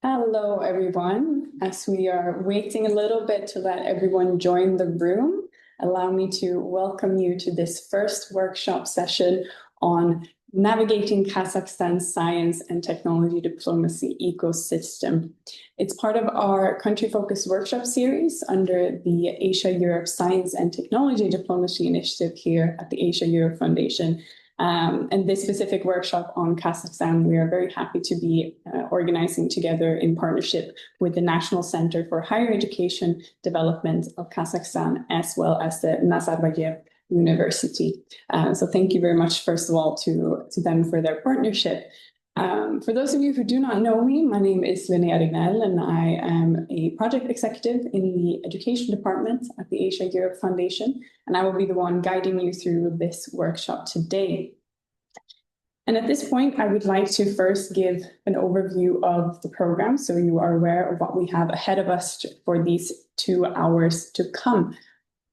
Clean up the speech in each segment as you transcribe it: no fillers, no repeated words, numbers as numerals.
Hello, everyone. As we are waiting a little bit to let everyone join the room, allow me to welcome you to this first workshop session on navigating Kazakhstan's science and technology diplomacy ecosystem. It's part of our country-focused workshop series under the Asia-Europe Science and Technology Diplomacy Initiative here at the Asia-Europe Foundation. And this specific workshop on Kazakhstan, we are very happy to be organizing together in partnership with the National Center for Higher Education Development of Kazakhstan, as well as the Nazarbayev University. So thank you very much, first of all, to them for their partnership. For those of you who do not know me, my name is Linnea Rignell, and I am a project executive in the education department at the Asia Europe Foundation, and I will be the one guiding you through this workshop today. And at this point, I would like to first give an overview of the program so you are aware of what we have ahead of us for these 2 hours to come.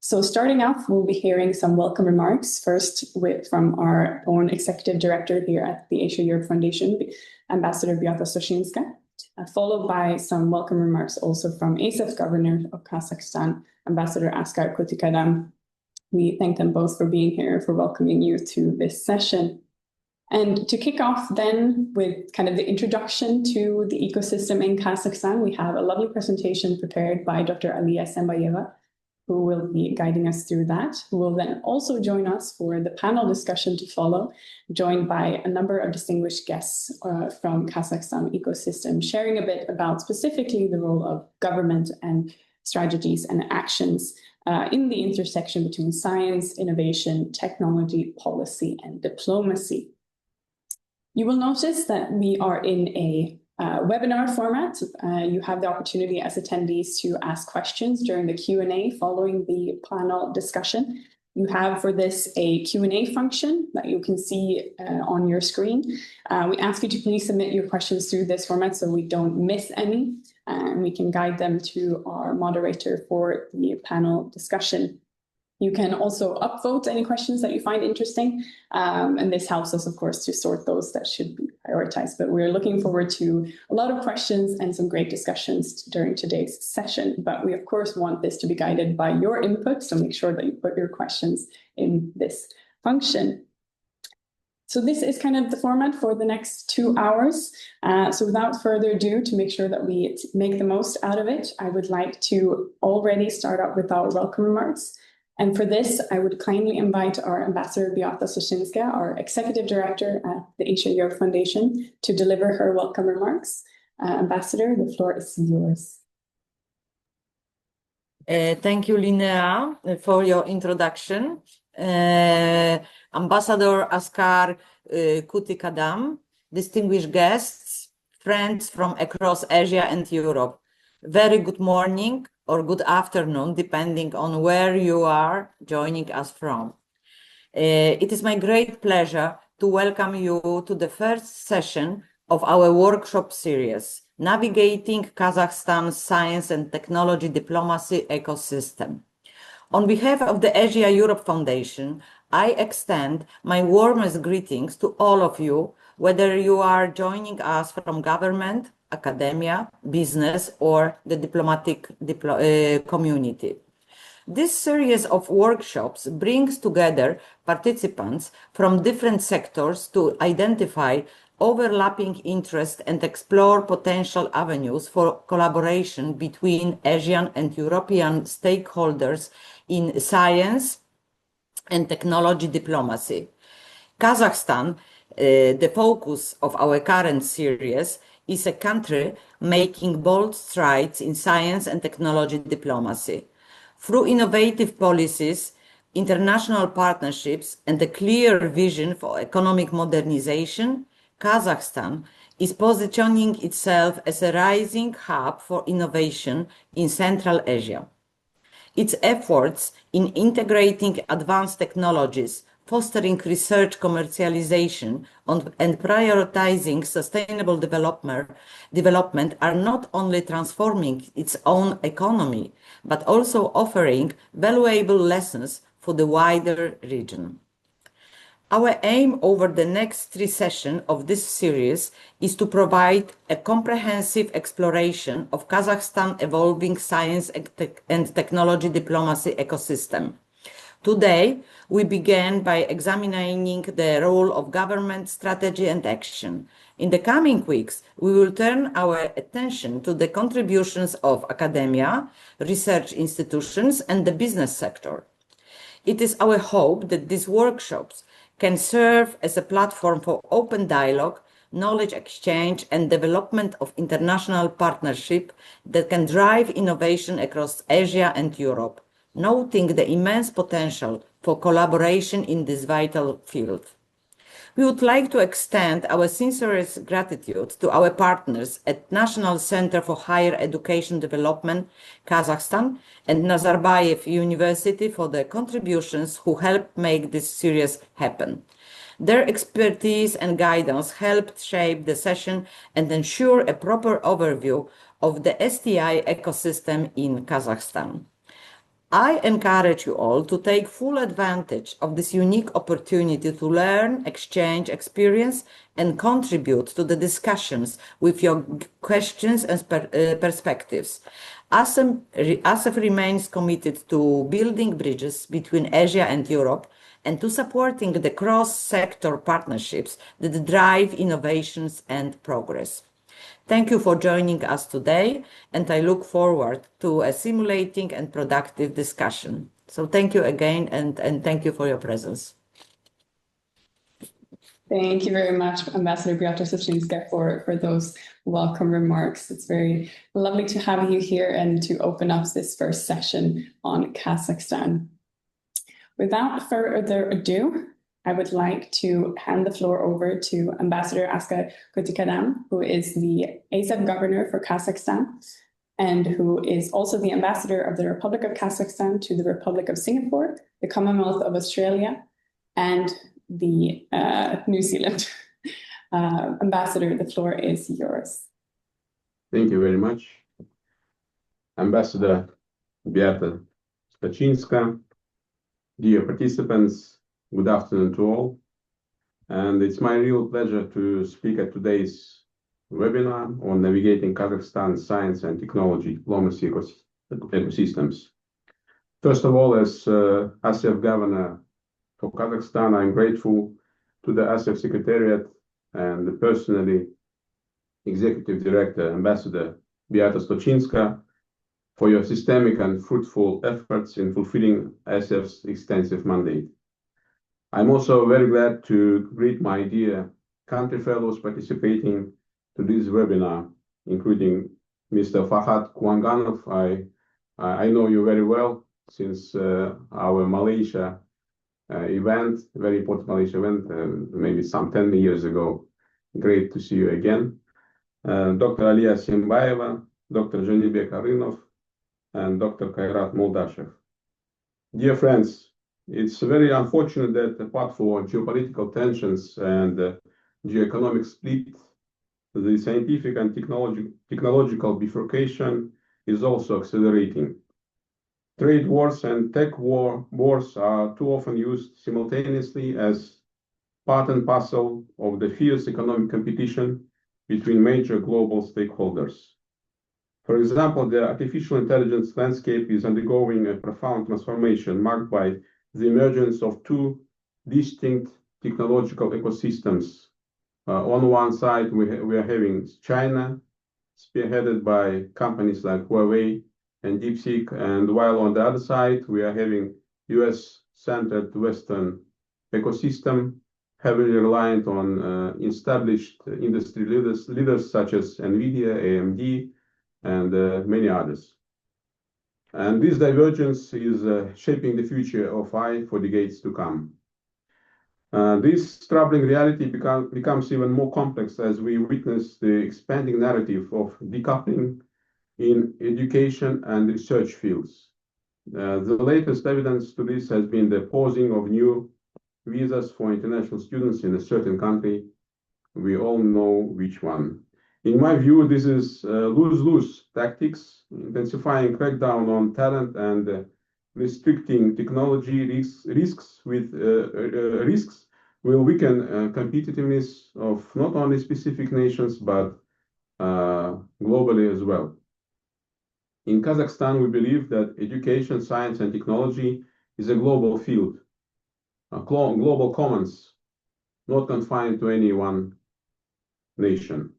So starting off, we'll be hearing some welcome remarks, first from our own executive director here at the Asia Europe Foundation, Ambassador Beata Soshinska, followed by some welcome remarks also from ASEF Governor of Kazakhstan, Ambassador Askar Kutikadam. We thank them both for being here, for welcoming you to this session. And to kick off then with kind of the introduction to the ecosystem in Kazakhstan, we have a lovely presentation prepared by Dr. Aliya Sembayeva, who will be guiding us through that, who will then also join us for the panel discussion to follow, joined by a number of distinguished guests from Kazakhstan ecosystem, sharing a bit about specifically the role of government and strategies and actions in the intersection between science, innovation, technology, policy, and diplomacy. You will notice that we are in a webinar format. You have the opportunity as attendees to ask questions during the Q&A following the panel discussion. You have for this a Q&A function that you can see on your screen. We ask you to please submit your questions through this format so we don't miss any, and we can guide them to our moderator for the panel discussion. You can also upvote any questions that you find interesting, and this helps us, of course, to sort those that should be prioritized. But we're looking forward to a lot of questions and some great discussions during today's session. But we, of course, want this to be guided by your input, so make sure that you put your questions in this function. So this is kind of the format for the next 2 hours. So without further ado, to make sure that we make the most out of it, I would like to already start out with our welcome remarks. And for this, I would kindly invite our Ambassador Beata Soshinska, our Executive Director at the Asia Europe Foundation, to deliver her welcome remarks. Ambassador, the floor is yours. Thank you, Linnea, for your introduction. Ambassador Askar Kutikadam, distinguished guests, friends from across Asia and Europe, very good morning or good afternoon, depending on where you are joining us from. It is my great pleasure to welcome you to the first session of our workshop series, Navigating Kazakhstan's Science and Technology Diplomacy Ecosystem. On behalf of the Asia Europe Foundation, I extend my warmest greetings to all of you, whether you are joining us from government, academia, business, or the diplomatic community. This series of workshops brings together participants from different sectors to identify overlapping interests and explore potential avenues for collaboration between Asian and European stakeholders in science and technology diplomacy. Kazakhstan, the focus of our current series, is a country making bold strides in science and technology diplomacy. Through innovative policies, international partnerships, and a clear vision for economic modernization, Kazakhstan is positioning itself as a rising hub for innovation in Central Asia. Its efforts in integrating advanced technologies, fostering research commercialization, and prioritizing sustainable development are not only transforming its own economy, but also offering valuable lessons for the wider region. Our aim over the next 3 sessions of this series is to provide a comprehensive exploration of Kazakhstan's evolving science and technology diplomacy ecosystem. Today, we began by examining the role of government, strategy, and action. In the coming weeks, we will turn our attention to the contributions of academia, research institutions, and the business sector. It is our hope that these workshops can serve as a platform for open dialogue, knowledge exchange, and development of international partnership that can drive innovation across Asia and Europe, noting the immense potential for collaboration in this vital field. We would like to extend our sincerest gratitude to our partners at National Center for Higher Education Development, Kazakhstan, and Nazarbayev University for their contributions who helped make this series happen. Their expertise and guidance helped shape the session and ensure a proper overview of the STI ecosystem in Kazakhstan. I encourage you all to take full advantage of this unique opportunity to learn, exchange experience, and contribute to the with your questions and perspectives. ASEF remains committed to building bridges between Asia and Europe and to supporting the cross-sector partnerships that drive innovations and progress. Thank you for joining us today, and I look forward to a stimulating and productive discussion. So thank you again, and thank you for your presence. Thank you very much, Ambassador Beata Soshinska, for those welcome remarks. It's very lovely to have you here and to open up this first session on Kazakhstan. Without further ado, I would like to hand the floor over to Ambassador Aska Kutikadam, who is the ASEF governor for Kazakhstan, and who is also the ambassador of the Republic of Kazakhstan to the Republic of Singapore, the Commonwealth of Australia, and the New Zealand. Ambassador, the floor is yours. Thank you very much. Ambassador Beata Soshinska, dear participants, good afternoon to all. And it's my real pleasure to speak at today's webinar on navigating Kazakhstan's science and technology diplomacy ecosystems. First of all, as ASEF governor for Kazakhstan, I'm grateful to the ASEF Secretariat and personally Executive Director, Ambassador Beata Soshinska, for your systemic and fruitful efforts in fulfilling ASEF's extensive mandate. I'm also very glad to greet my dear country fellows participating to this webinar, including Mr. Fahad Kuanganov. I know you very well since our Malaysia event, very important Malaysia event, maybe some 10 years ago. Great to see you again. Dr. Aliya Simbayeva, Dr. Janibek Arınov, and Dr. Kairat Moldashev. Dear friends, it's very unfortunate that apart from geopolitical tensions and geoeconomic split, the scientific and technological bifurcation is also accelerating. Trade wars and tech wars are too often used simultaneously as part and parcel of the fierce economic competition between major global stakeholders. For example, the artificial intelligence landscape is undergoing a profound transformation marked by the emergence of two distinct technological ecosystems. On one side, we are having China, spearheaded by companies like Huawei and DeepSeek, and while on the other side, we are having US-centered Western ecosystem, heavily reliant on established industry leaders such as NVIDIA, AMD, and many others. And this divergence is shaping the future of AI for decades to come. This troubling reality becomes even more complex as we witness the expanding narrative of decoupling in education and research fields. The latest evidence to this has been the pausing of new visas for international students in a certain country. We all know which one. In my view, this is lose-lose tactics, intensifying crackdown on talent and restricting technology risks will weaken competitiveness of not only specific nations, but globally as well. In Kazakhstan, we believe that education, science, and technology is a global field, global commons, not confined to any one nation.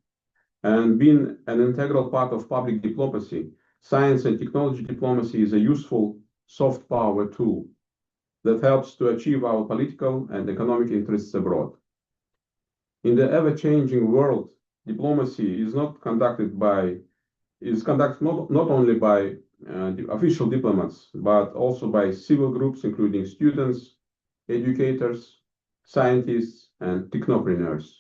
And being an integral part of public diplomacy, science and technology diplomacy is a useful soft power tool that helps to achieve our political and economic interests abroad. In the ever-changing world, diplomacy is conducted not only by official diplomats, but also by civil groups, including students, educators, scientists, and technopreneurs.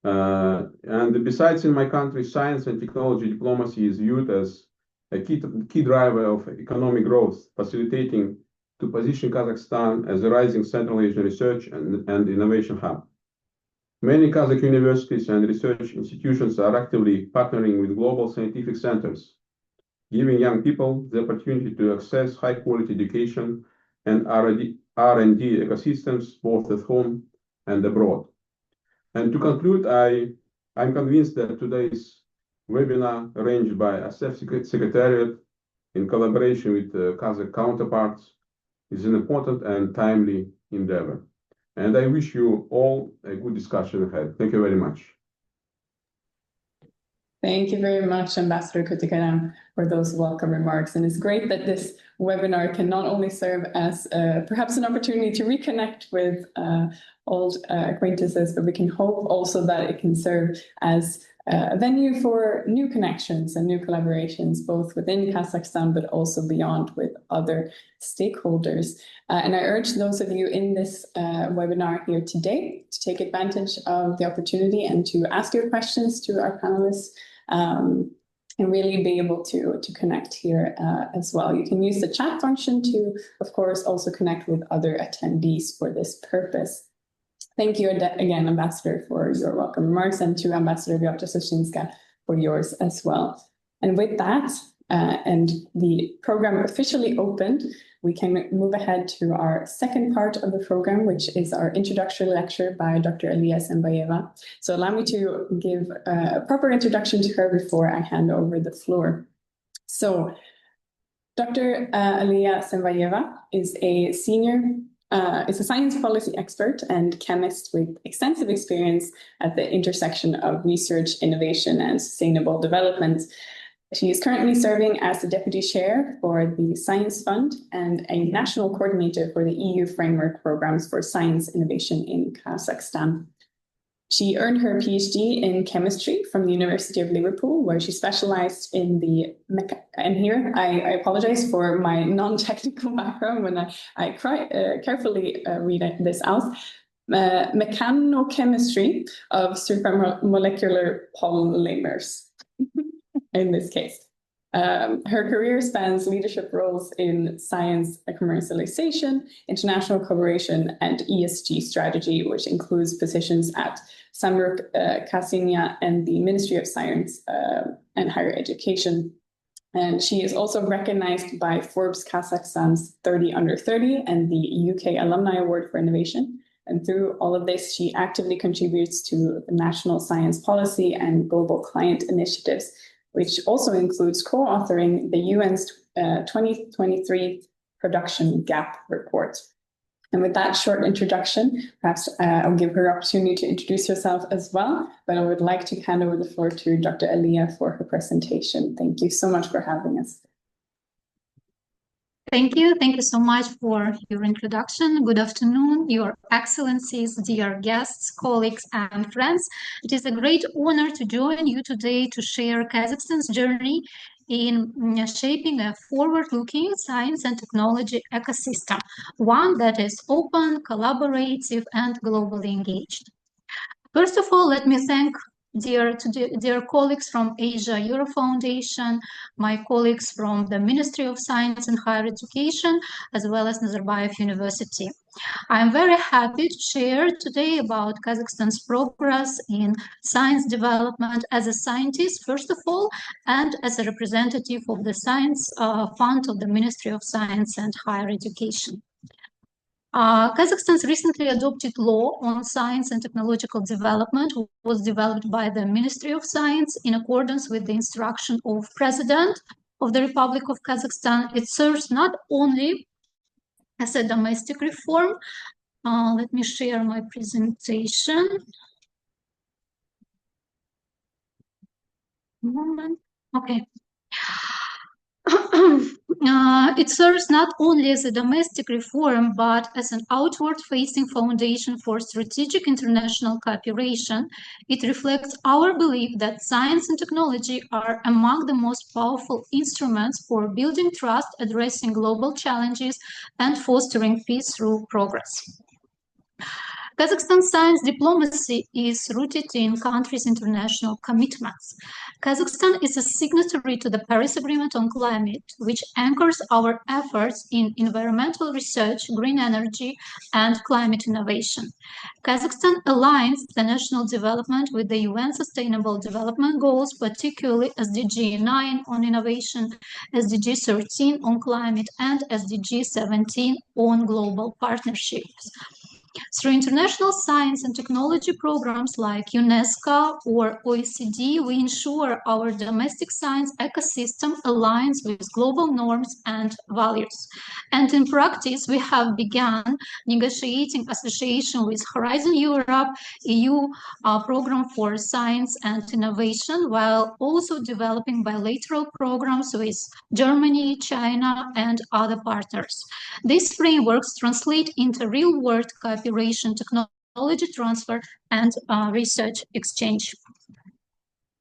And besides, in my country, science and technology diplomacy is viewed as a key driver of economic growth, facilitating to position Kazakhstan as a rising Central Asian research and innovation hub. Many Kazakh universities and research institutions are actively partnering with global scientific centers, giving young people the opportunity to access high-quality education and R&D ecosystems both at home and abroad. And to conclude, I'm convinced that today's webinar, arranged by ASEF Secretariat in collaboration with Kazakh counterparts, is an important and timely endeavor. And I wish you all a good discussion ahead. Thank you very much. Thank you very much, Ambassador Kutikadam, for those welcome remarks. And it's great that this webinar can not only serve as perhaps an opportunity to reconnect with old acquaintances, but we can hope also that it can serve as a venue for new connections and new collaborations, both within Kazakhstan, but also beyond with other stakeholders. And I urge those of you in this webinar here today to take advantage of the opportunity and to ask your questions to our panelists and really be able to connect here as well. You can use the chat function to, of course, also connect with other attendees for this purpose. Thank you again, Ambassador, for your welcome remarks, and to Ambassador Vyauta-Soshinska for yours as well. And with that, and the program officially opened, we can move ahead to our second part of the program, which is our introductory lecture by Dr. Aliya Sembayeva. So allow me to give a proper introduction to her before I hand over the floor. So Dr. Aliya Sembayeva is a science policy expert and chemist with extensive experience at the intersection of research, innovation, and sustainable development. She is currently serving as the Deputy Chair for the Science Fund and a National Coordinator for the EU Framework Programs for Science Innovation in Kazakhstan. She earned her PhD in chemistry from the University of Liverpool, where she specialized in and here I apologize for my non-technical background when I carefully read this out, mechanochemistry of supramolecular polymers in this case. Her career spans leadership roles in science commercialization, international cooperation, and ESG strategy, which includes positions at Samruk Kasynia and the Ministry of Science and Higher Education. And she is also recognized by Forbes Kazakhstan's 30 Under 30 and the UK Alumni Award for Innovation. And through all of this, she actively contributes to the national science policy and global client initiatives, which also includes co-authoring the UN's 2023 Production Gap Report. And with that short introduction, perhaps I'll give her opportunity to introduce herself as well, but I would like to hand over the floor to Dr. Aliya for her presentation. Thank you so much for having us. Thank you. Thank you so much for your introduction. Good afternoon, Your Excellencies, dear guests, colleagues, and friends. It is a great honor to join you today to share Kazakhstan's journey in shaping a forward-looking science and technology ecosystem, one that is open, collaborative, and globally engaged. First of all, let me thank dear colleagues from Asia Euro Foundation, my colleagues from the Ministry of Science and Higher Education, as well as Nazarbayev University. I am very happy to share today about Kazakhstan's progress in science development as a scientist, first of all, and as a representative of the Science Fund of the Ministry of Science and Higher Education. Kazakhstan's recently adopted law on science and technological development was developed by the Ministry of Science in accordance with the instruction of President of the Republic of Kazakhstan. It serves not only as a domestic reform. Let me share my presentation. Moment. Okay. It serves not only as a domestic reform, but as an outward-facing foundation for strategic international cooperation. It reflects our belief that science and technology are among the most powerful instruments for building trust, addressing global challenges, and fostering peace through progress. Kazakhstan's science diplomacy is rooted in country's international commitments. Kazakhstan is a signatory to the Paris Agreement on Climate, which anchors our efforts in environmental research, green energy, and climate innovation. Kazakhstan aligns the national development with the UN Sustainable Development Goals, particularly SDG 9 on innovation, SDG 13 on climate, and SDG 17 on global partnerships. Through international science and technology programs like UNESCO or OECD, we ensure our domestic science ecosystem aligns with global norms and values. And in practice, we have begun negotiating association with Horizon Europe, EU program for science and innovation, while also developing bilateral programs with Germany, China, and other partners. These frameworks translate into real-world cooperation, technology transfer, and research exchange.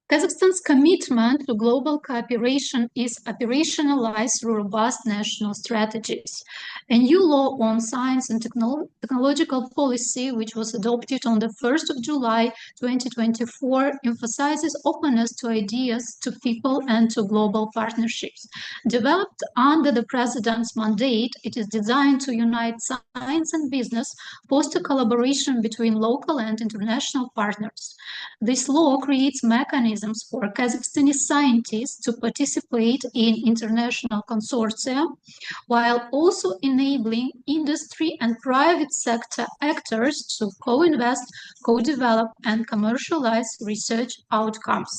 Kazakhstan's commitment to global cooperation is operationalized through robust national strategies. A new law on science and technological policy, which was adopted on the 1st of July 2024, emphasizes openness to ideas, to people, and to global partnerships. Developed under the President's mandate, it is designed to unite science and business, foster collaboration between local and international partners. This law creates mechanisms for Kazakhstani scientists to participate in international consortia, while also enabling industry and private sector actors to co-invest, co-develop, and commercialize research outcomes.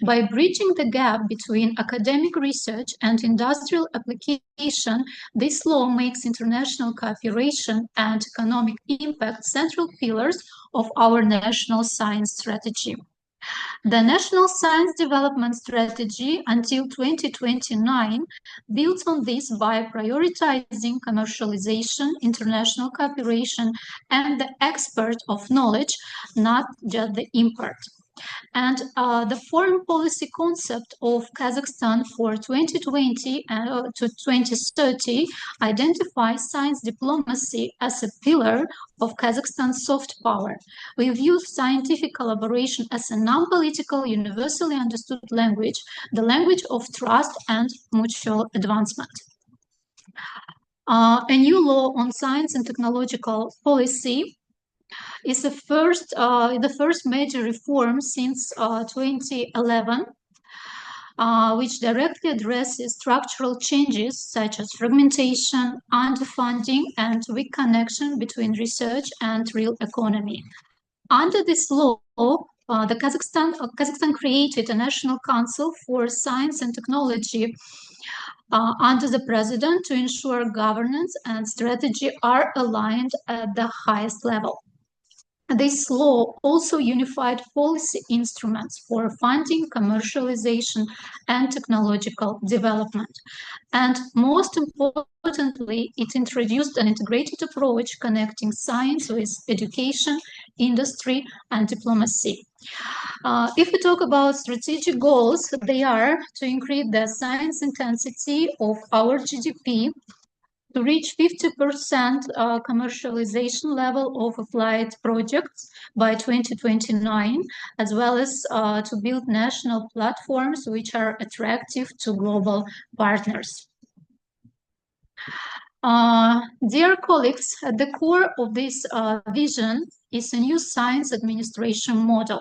By bridging the gap between academic research and industrial application, this law makes international cooperation and economic impact central pillars of our national science strategy. The National Science Development Strategy until 2029 builds on this by prioritizing commercialization, international cooperation, and the export of knowledge, not just the import. And the foreign policy concept of Kazakhstan for 2020 to 2030 identifies science diplomacy as a pillar of Kazakhstan's soft power. We view scientific collaboration as a non-political, universally understood language, the language of trust and mutual advancement. A new law on science and technological policy is the first major reform since 2011, which directly addresses structural changes such as fragmentation, underfunding, and weak connection between research and real economy. Under this law, Kazakhstan created a National Council for Science and Technology under the President to ensure governance and strategy are aligned at the highest level. This law also unified policy instruments for funding, commercialization, and technological development. And most importantly, it introduced an integrated approach connecting science with education, industry, and diplomacy. If we talk about strategic goals, they are to increase the science intensity of our GDP, to reach 50% commercialization level of applied projects by 2029, as well as to build national platforms which are attractive to global partners. Dear colleagues, at the core of this vision is a new science administration model.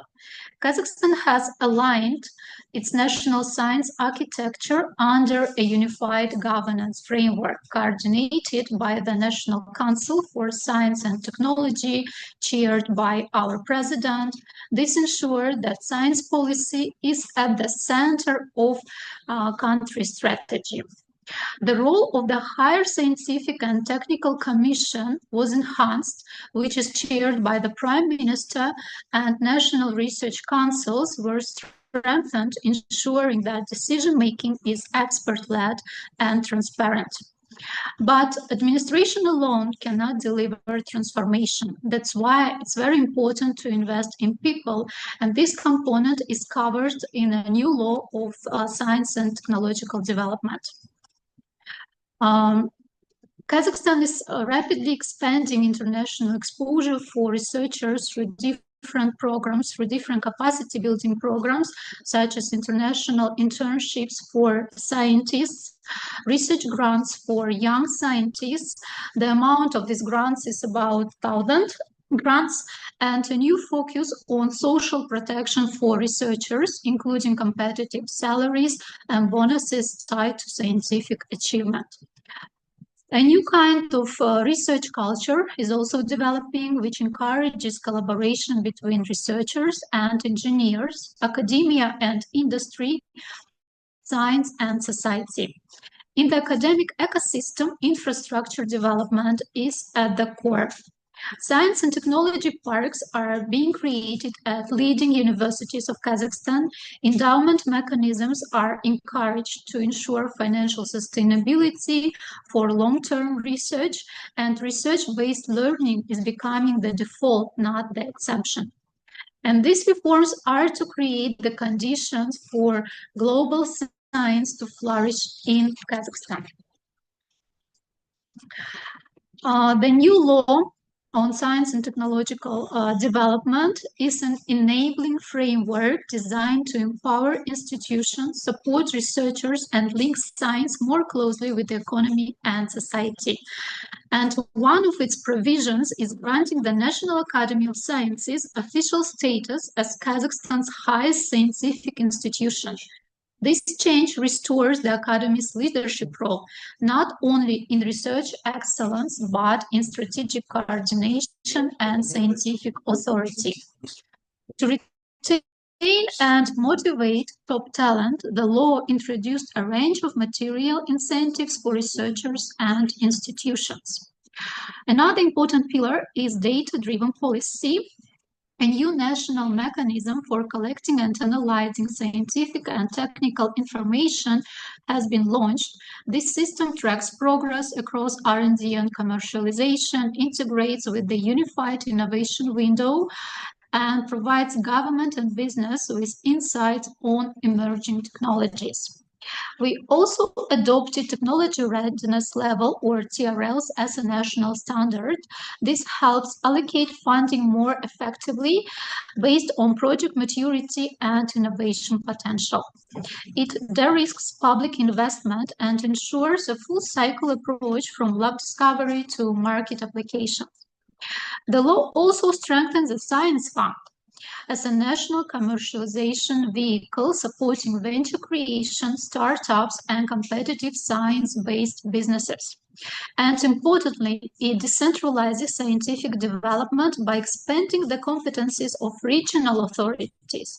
Kazakhstan has aligned its national science architecture under a unified governance framework coordinated by the National Council for Science and Technology, chaired by our president. This ensured that science policy is at the center of country strategy. The role of the Higher Scientific and Technical Commission was enhanced, which is chaired by the Prime Minister, and national research councils were strengthened, ensuring that decision-making is expert-led and transparent. But administration alone cannot deliver transformation. That's why it's very important to invest in people, and this component is covered in a new law of science and technological development. Kazakhstan is rapidly expanding international exposure for researchers through different programs, through different capacity building programs, such as international internships for scientists, research grants for young scientists. The amount of these grants is about 1,000 grants, and a new focus on social protection for researchers, including competitive salaries and bonuses tied to scientific achievement. A new kind of research culture is also developing, which encourages collaboration between researchers and engineers, academia and industry, science and society. In the academic ecosystem, infrastructure development is at the core. Science and technology parks are being created at leading universities of Kazakhstan. Endowment mechanisms are encouraged to ensure financial sustainability for long-term research, and research-based learning is becoming the default, not the exception. And these reforms are to create the conditions for global science to flourish in Kazakhstan. The new law on science and technological development is an enabling framework designed to empower institutions, support researchers, and link science more closely with the economy and society. And one of its provisions is granting the National Academy of Sciences official status as Kazakhstan's highest scientific institution. This change restores the Academy's leadership role, not only in research excellence, but in strategic coordination and scientific authority. To retain and motivate top talent, the law introduced a range of material incentives for researchers and institutions. Another important pillar is data-driven policy. A new national mechanism for collecting and analyzing scientific and technical information has been launched. This system tracks progress across R&D and commercialization, integrates with the Unified Innovation Window, and provides government and business with insights on emerging technologies. We also adopted technology readiness level, or TRLs, as a national standard. This helps allocate funding more effectively based on project maturity and innovation potential. It de-risks public investment and ensures a full cycle approach from lab discovery to market application. The law also strengthens the Science Fund as a national commercialization vehicle supporting venture creation, startups, and competitive science-based businesses. And importantly, it decentralizes scientific development by expanding the competencies of regional authorities.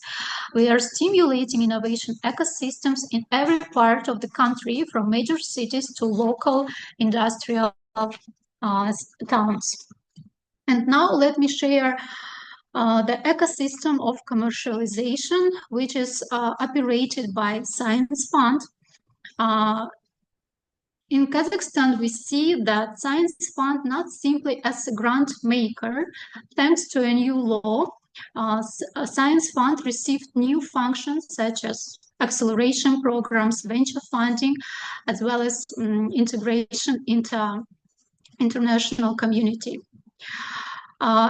We are stimulating innovation ecosystems in every part of the country, from major cities to local industrial towns. And now let me share the ecosystem of commercialization, which is operated by Science Fund. In Kazakhstan, we see that Science Fund not simply as a grant maker. Thanks to a new law, Science Fund received new functions such as acceleration programs, venture funding, as well as integration into international community.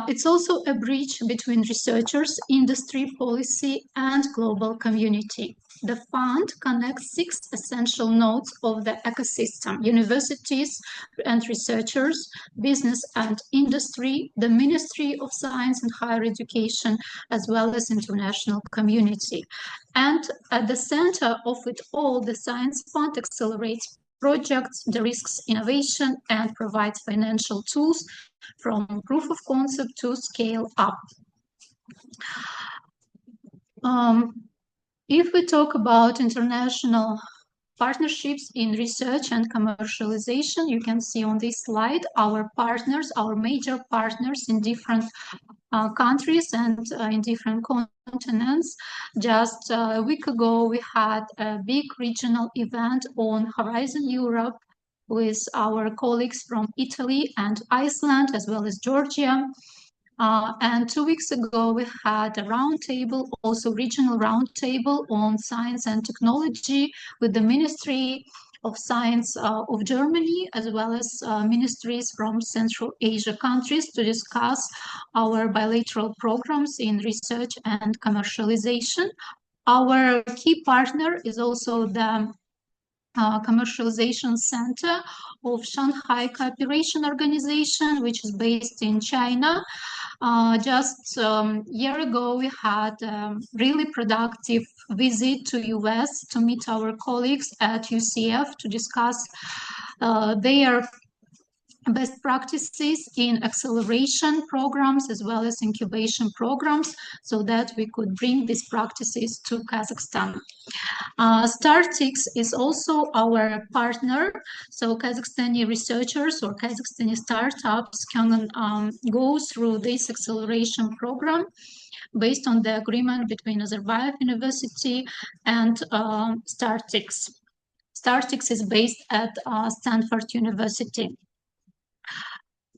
It's also a bridge between researchers, industry, policy, and global community. The fund connects 6 essential nodes of the ecosystem: universities and researchers, business and industry, the Ministry of Science and Higher Education, as well as international community. And at the center of it all, the Science Fund accelerates projects, de-risks innovation, and provides financial tools from proof of concept to scale up. If we talk about international partnerships in research and commercialization, you can see on this slide our partners, our major partners in different countries and in different continents. Just a week ago, we had a big regional event on Horizon Europe with our colleagues from Italy and Iceland, as well as Georgia. And 2 weeks ago, we had a roundtable, also regional roundtable on science and technology with the Ministry of Science of Germany, as well as ministries from Central Asia countries, to discuss our bilateral programs in research and commercialization. Our key partner is also the Commercialization Center of Shanghai Cooperation Organization, which is based in China. Just a year ago, we had a really productive visit to US to meet our colleagues at UCF to discuss their best practices in acceleration programs as well as incubation programs, so that we could bring these practices to Kazakhstan. StartX is also our partner, so Kazakhstani researchers or Kazakhstani startups can go through this acceleration program based on the agreement between Nazarbayev University and StartX. StartX is based at Stanford University.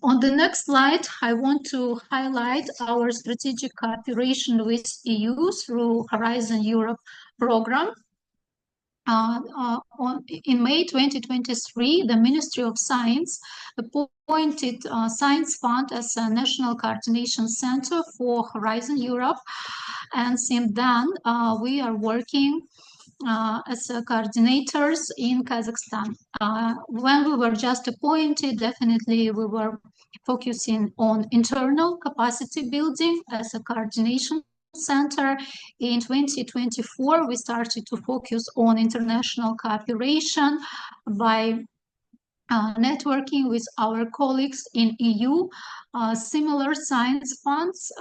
On the next slide, I want to highlight our strategic cooperation with EU through Horizon Europe program. In May 2023, the Ministry of Science appointed Science Fund as a national coordination center for Horizon Europe. And since then, we are working as coordinators in Kazakhstan. When we were just appointed, definitely we were focusing on internal capacity building as a coordination center. In 2024, we started to focus on international cooperation by networking with our colleagues in EU, similar science funds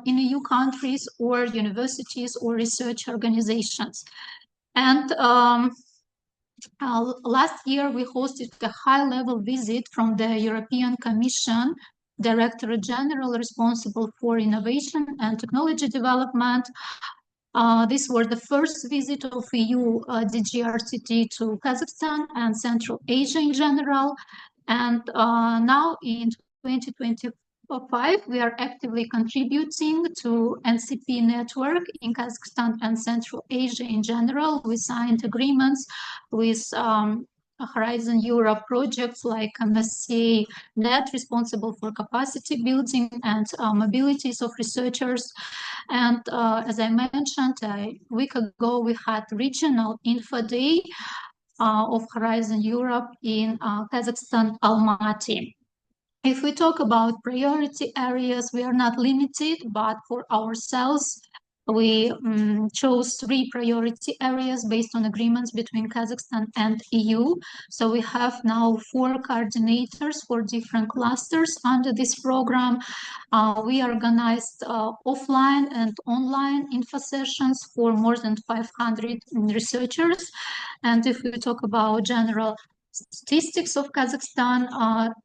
in EU countries or universities or research organizations. And last year, we hosted a high-level visit from the European Commission Director General responsible for innovation and technology development. These were the first visit of EU DGRTD to Kazakhstan and Central Asia in general. And now in 2025, we are actively contributing to NCP network in Kazakhstan and Central Asia in general. We signed agreements with Horizon Europe projects like MSCA Net, responsible for capacity building and mobilities of researchers. And as I mentioned, a week ago, we had regional Info Day of Horizon Europe in Kazakhstan, Almaty. If we talk about priority areas, we are not limited, but for ourselves, we chose 3 priority areas based on agreements between Kazakhstan and EU. So we have now 4 coordinators for different clusters under this program. We organized offline and online info sessions for more than 500 researchers. And if we talk about general statistics of Kazakhstan,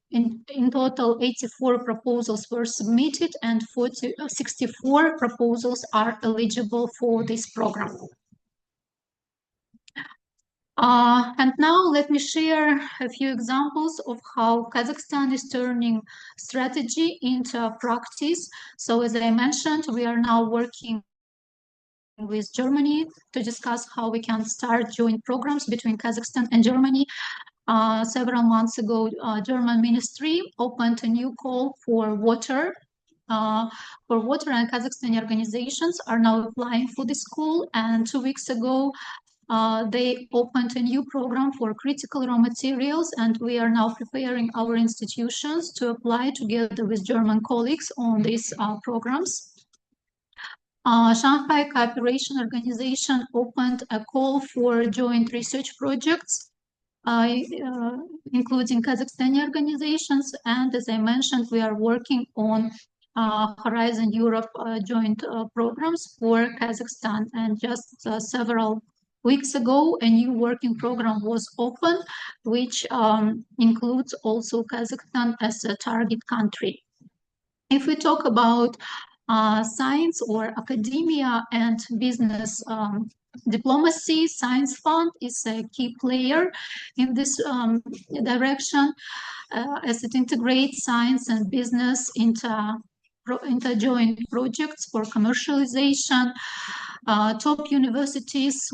in total 84 proposals were submitted and 64 proposals are eligible for this program. And now let me share a few examples of how Kazakhstan is turning strategy into practice. So as I mentioned, we are now working with Germany to discuss how we can start joint programs between Kazakhstan and Germany. Several months ago, German ministry opened a new call for water for water and Kazakhstani organizations are now applying for the school. And 2 weeks ago, they opened a new program for critical raw materials, and we are now preparing our institutions to apply together with German colleagues on these programs. Shanghai Cooperation Organization opened a call for joint research projects, including Kazakhstani organizations. And as I mentioned, we are working on Horizon Europe joint programs for Kazakhstan. And just several weeks ago, a new working program was opened, which includes also Kazakhstan as a target country. If we talk about science or academia and business diplomacy, Science Fund is a key player in this direction, as it integrates science and business into joint projects for commercialization. Top universities,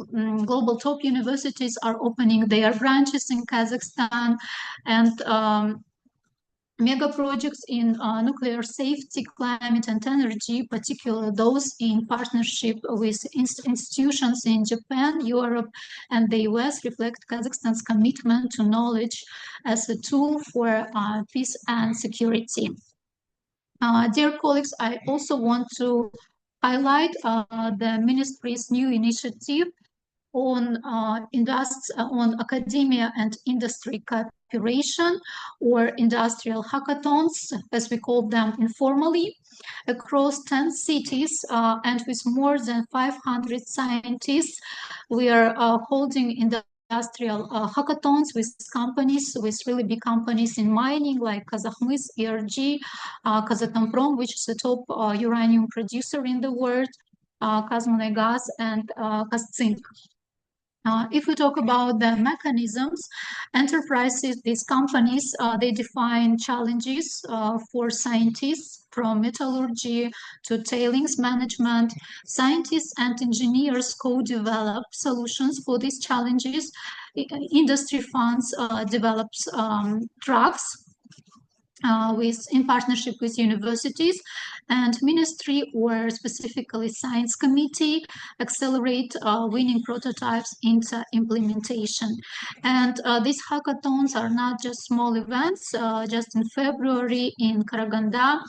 global top universities are opening their branches in Kazakhstan, and mega projects in nuclear safety, climate and energy, particularly those in partnership with institutions in Japan, Europe and the US, reflect Kazakhstan's commitment to knowledge as a tool for peace and security. Dear colleagues, I also want to highlight the ministry's new initiative on academia and industry cooperation, or industrial hackathons, as we call them informally, across 10 cities, and with more than 500 scientists. We are holding industrial hackathons with companies, with really big companies in mining like Kazakhmys, ERG, Kazatomprom, which is the top uranium producer in the world, Kazmunaygas, and Kaztsink. If we talk about the mechanisms, enterprises, these companies, they define challenges for scientists, from metallurgy to tailings management. Scientists and engineers co-develop solutions for these challenges. Industry funds develops drugs in partnership with universities, and ministry, or specifically science committee, accelerate winning prototypes into implementation. And these hackathons are not just small events. Just in February in Karaganda,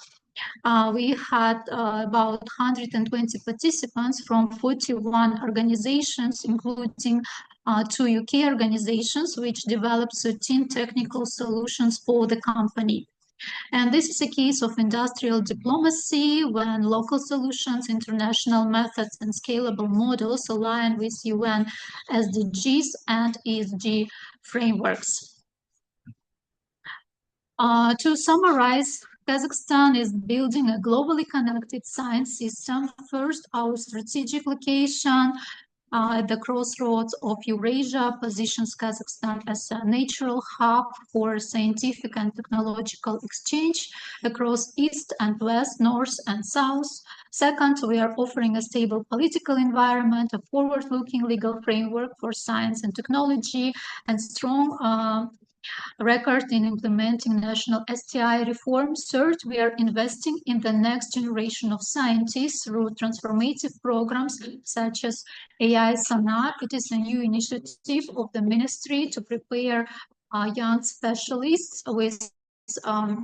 we had about 120 participants from 41 organizations, including 2 UK organizations, which developed 13 technical solutions for the company. And this is a case of industrial diplomacy, when local solutions, international methods, and scalable models align with UN SDGs and ESG frameworks. To summarize, Kazakhstan is building a globally connected science system. First, our strategic location at the crossroads of Eurasia positions Kazakhstan as a natural hub for scientific and technological exchange across East and West, North and South. Second, we are offering a stable political environment, a forward-looking legal framework for science and technology, and strong record in implementing national STI reforms. Third, we are investing in the next generation of scientists through transformative programs such as AI Sana. It is a new initiative of the ministry to prepare young specialists with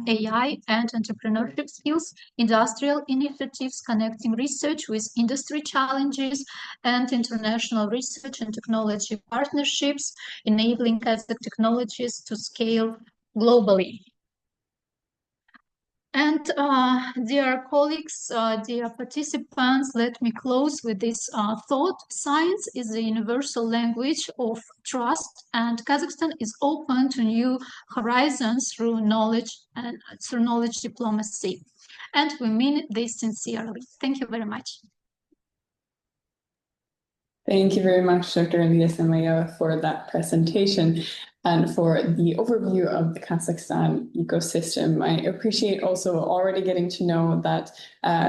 AI and entrepreneurship skills, industrial initiatives connecting research with industry challenges, and international research and technology partnerships, enabling Kazakh technologies to scale globally. And dear colleagues, dear participants, let me close with this thought. Science is the universal language of trust, and Kazakhstan is open to new horizons through knowledge and through knowledge diplomacy. And we mean this sincerely. Thank you very much. Thank you very much, Dr. Nazarbayev, for that presentation and for the overview of the Kazakhstan ecosystem. I appreciate also already getting to know that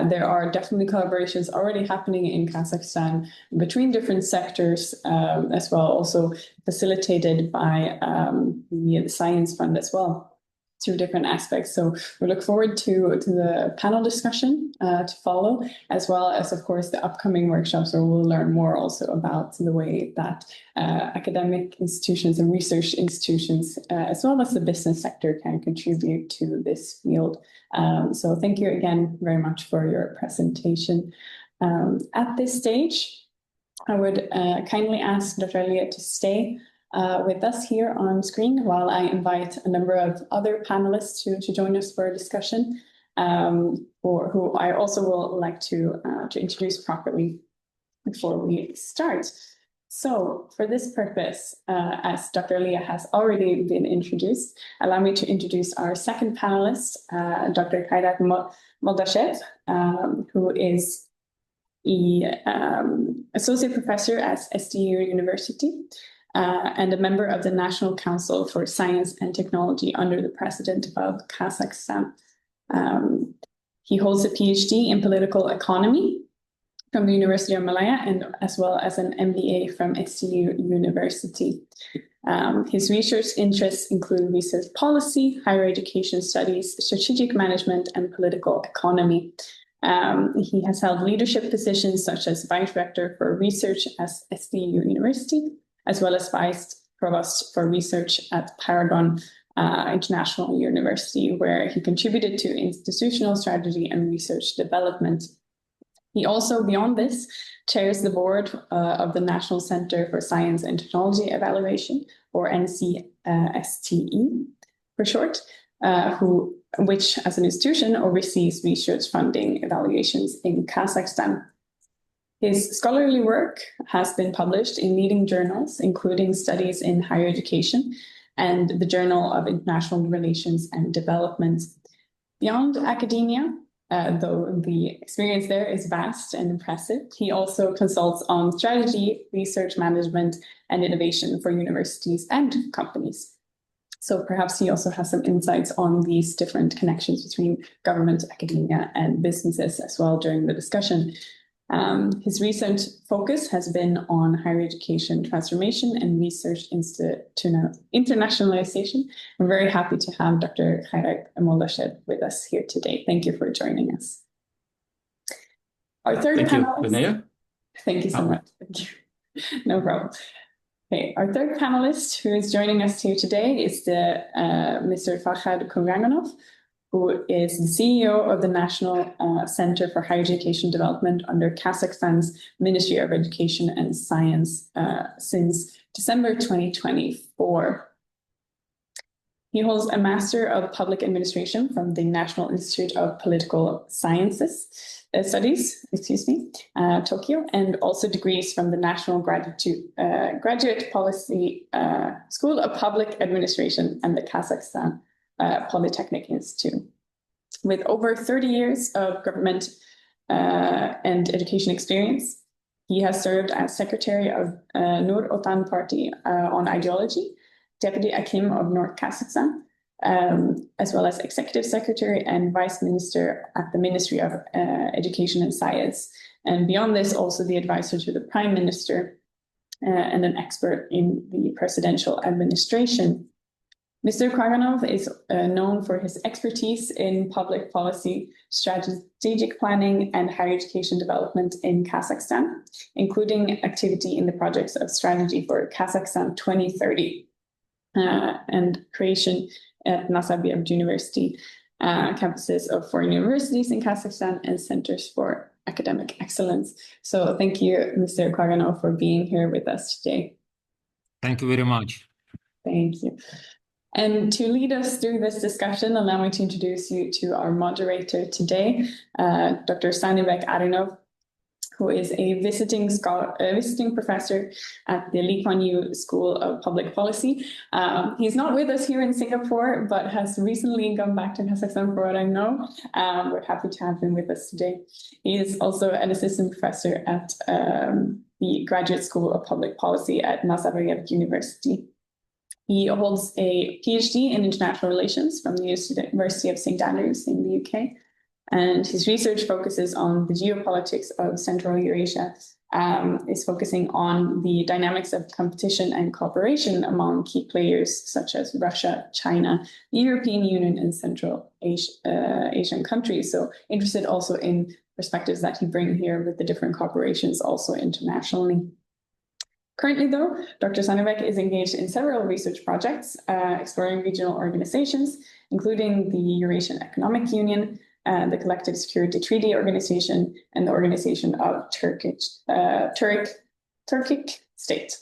there are definitely collaborations already happening in Kazakhstan between different sectors as well, also facilitated by the Science Fund as well. through different aspects. So we look forward to the panel discussion to follow, as well as, of course, the upcoming workshops where we'll learn more also about the way that academic institutions and research institutions, as well as the business sector, can contribute to this field. So thank you again very much for your presentation. At this stage, I would kindly ask Dr. Elia to stay with us here on screen while I invite a number of other panelists to join us for a discussion, or who I also will like to introduce properly before we start. So for this purpose, as Dr. Elia has already been introduced, allow me to introduce our second panelist, Dr. Khairat Moldashev, who is associate professor at SDU University, and a member of the National Council for Science and Technology under the President of Kazakhstan. He holds a PhD in political economy from the University of Malaya, and as well as an MBA from SDU University. His research interests include research policy, higher education studies, strategic management, and political economy. He has held leadership positions such as Vice Rector for Research at SDU University, as well as Vice Provost for Research at Paragon International University, where he contributed to institutional strategy and research development. He also, beyond this, chairs the board of the National Center for Science and Technology Evaluation, or NCSTE for short, which as an institution oversees research funding evaluations in Kazakhstan. His scholarly work has been published in leading journals, including Studies in Higher Education and the Journal of International Relations and Development. Beyond academia, though the experience there is vast and impressive, he also consults on strategy, research management, and innovation for universities and companies. So perhaps he also has some insights on these different connections between government, academia, and businesses as well during the discussion. His recent focus has been on higher education transformation and research internationalization. I'm very happy to have Dr. Khairat Moldashev with us here today. Thank you for joining us. Our third panelist. Thank you so much. Thank you. No problem. Okay, our third panelist who is joining us here today is Mr. Farhad Koranganov, who is the CEO of the National Center for Higher Education Development under Kazakhstan's Ministry of Education and Science since December 2024. He holds a Master of Public Administration from the National Institute of Political Sciences Studies, Tokyo, and also degrees from the National Graduate Policy School of Public Administration and the Kazakhstan Polytechnic Institute. With over 30 years of government and education experience, he has served as Secretary of Nur Otan Party on Ideology, Deputy Akim of North Kazakhstan, as well as Executive Secretary and Vice Minister at the Ministry of Education and Science. And beyond this, also the advisor to the Prime Minister and an expert in the presidential administration. Mr. Koranganov is known for his expertise in public policy, strategic planning, and higher education development in Kazakhstan, including activity in the projects of Strategy for Kazakhstan 2030 and creation at Nazarbayev University, campuses of foreign universities in Kazakhstan, and centers for academic excellence. So thank you, Mr. Koranganov, for being here with us today. Thank you very much. Thank you. And to lead us through this discussion, allow me to introduce you to our moderator today, Dr. Sanibek Arinov, who is a visiting professor at the Lee Kuan Yew School of Public Policy. He's not with us here in Singapore, but has recently gone back to Kazakhstan for what I know. We're happy to have him with us today. He is also an assistant professor at the Graduate School of Public Policy at Nazarbayev University. He holds a PhD in international relations from the University of St. Andrews in the UK, And his research focuses on the geopolitics of Central Eurasia, is focusing on the dynamics of competition and cooperation among key players such as Russia, China, the European Union, and Central Asian countries. So interested also in perspectives that he brings here with the different corporations also internationally. Currently, though, Dr. Sanevec is engaged in several research projects exploring regional organizations, including the Eurasian Economic Union, the Collective Security Treaty Organization, and the Organization of Turkic State.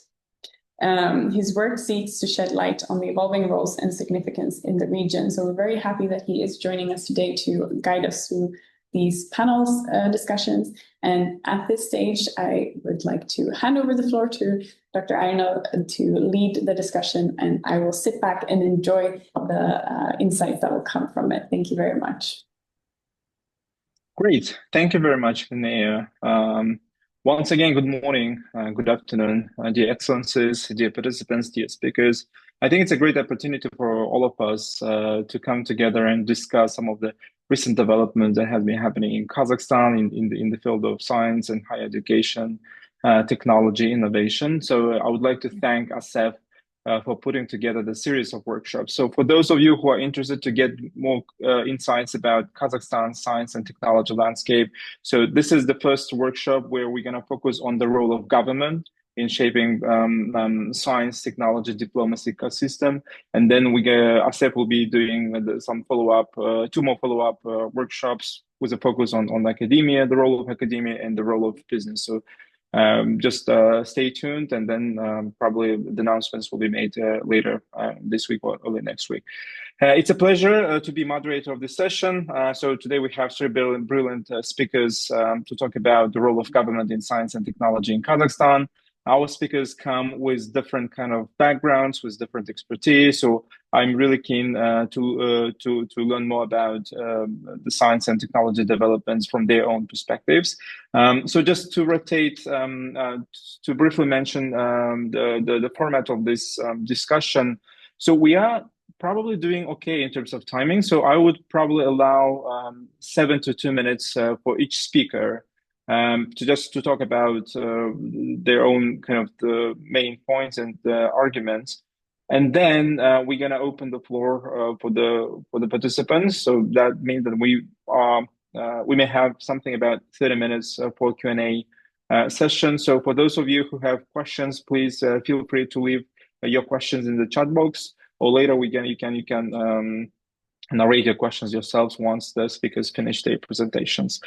His work seeks to shed light on the evolving roles and significance in the region. So we're very happy that he is joining us today to guide us through these panels discussions. And at this stage, I would like to hand over the floor to Dr. Arno to lead the discussion, and I will sit back and enjoy the insights that will come from it. Thank you very much. Great. Thank you very much, Linnea. Once again, good morning, good afternoon, dear excellencies, dear participants, dear speakers. I think it's a great opportunity for all of us to come together and discuss some of the recent developments that have been happening in Kazakhstan in the field of science and higher education, technology, innovation. So I would like to thank ASEF for putting together the series of workshops. So for those of you who are interested to get more insights about Kazakhstan's science and technology landscape, so this is the first workshop where we're going to focus on the role of government in shaping science, technology, diplomacy ecosystem. And then ASEF will be doing some follow-up, two more follow-up workshops with a focus on academia, the role of academia, and the role of business. So just stay tuned, and then probably the announcements will be made later this week or early next week. It's a pleasure to be moderator of this session. So today we have three brilliant speakers to talk about the role of government in science and technology in Kazakhstan. Our speakers come with different kind of backgrounds, with different expertise. So I'm really keen to learn more about the science and technology developments from their own perspectives. So just to rotate, to briefly mention the format of this discussion. So we are probably doing okay in terms of timing. So I would probably allow 7 to 2 minutes for each speaker. To talk about their own kind of the main points and the arguments, and then we're gonna open the floor for the participants. So that means that we may have something about 30 minutes for Q&A session. So for those of you who have questions, please feel free to leave your questions in the chat box, or later you can narrate your questions yourselves once the speakers finish their presentations.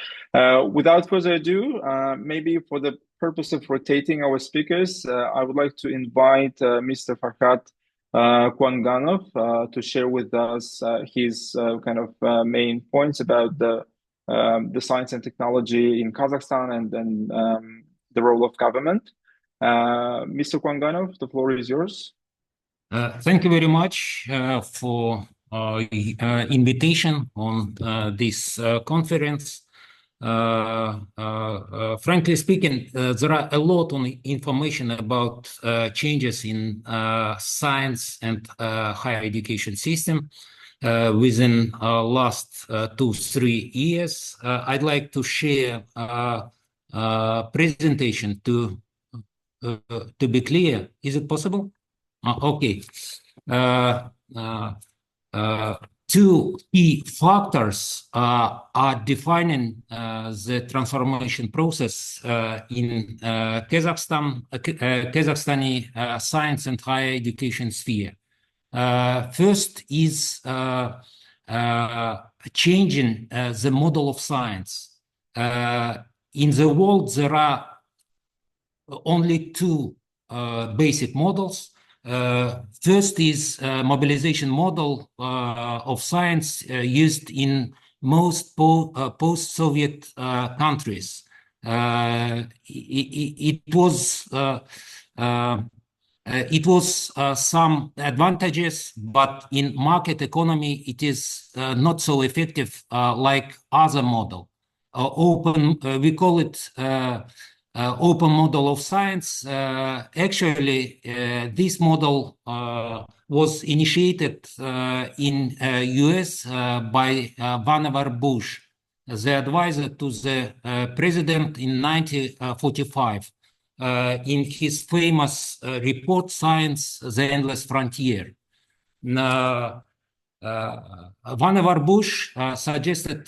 Without further ado, maybe for the purpose of rotating our speakers, I would like to invite Mr. Farhad Kuanganov to share with us his kind of main points about the science and technology in Kazakhstan, and then the role of government. Mr. Kuanganov, the floor is yours. Thank you very much for invitation on this conference. Frankly speaking, there are a lot of information about changes in science and higher education system within last 2-3 years. I'd like to share presentation to be clear. Is it possible? Okay. Two key factors are defining the transformation process in Kazakhstani science and higher education sphere. First is changing the model of science. In the world, there are only two basic models. First is mobilization model of science used in most post-Soviet countries. It was some advantages, but in market economy, it is not so effective like other model. We call it open model of science. Actually, this model was initiated in US by Vannevar Bush. the advisor to the president in 1945 in his famous report, Science, the Endless Frontier. Vannevar Bush suggested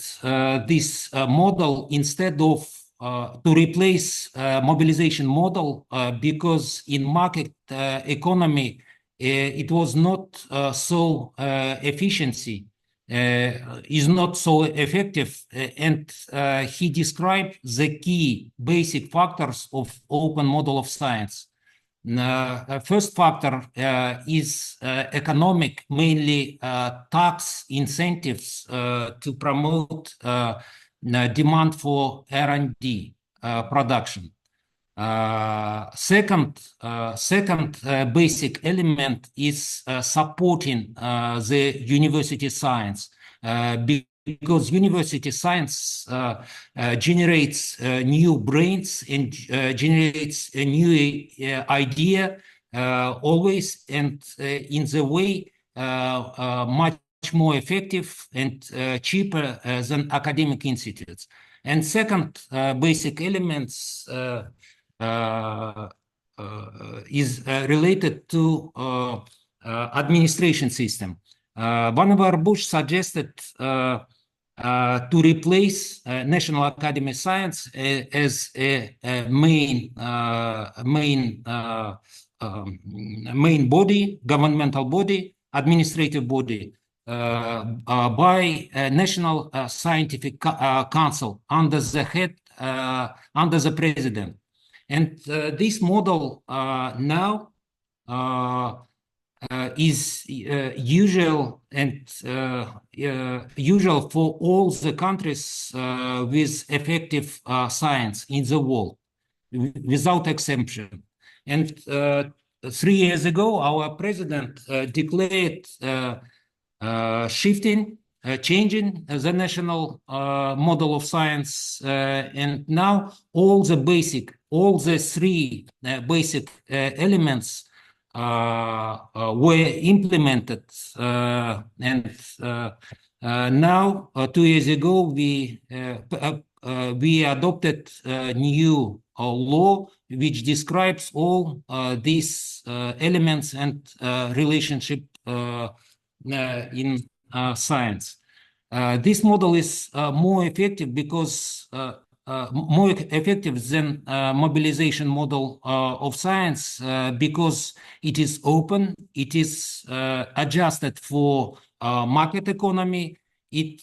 this model instead of to replace mobilization model because in market economy it was not so efficiency is not so effective, and he described the key basic factors of open model of science. First factor is economic, mainly tax incentives to promote demand for R&D production. Second basic element is supporting the university science because university science generates new brains and generates a new idea always, and in the way much more effective and cheaper than academic institutes. And second basic elements is related to administration system. Vannevar Bush suggested to replace National Academy of Science as a main body, governmental body, administrative body, by a National Scientific Council under the head, under the president. And this model now is usual and usual for all the countries with effective science in the world, without exception. And 3 years ago, our president declared changing the national model of science, and now all the three basic elements were implemented, and now 2 years ago we adopted a new law which describes all these elements and relationship in science. This model is more effective because more effective than mobilization model of science because it is open, it is adjusted for market economy, it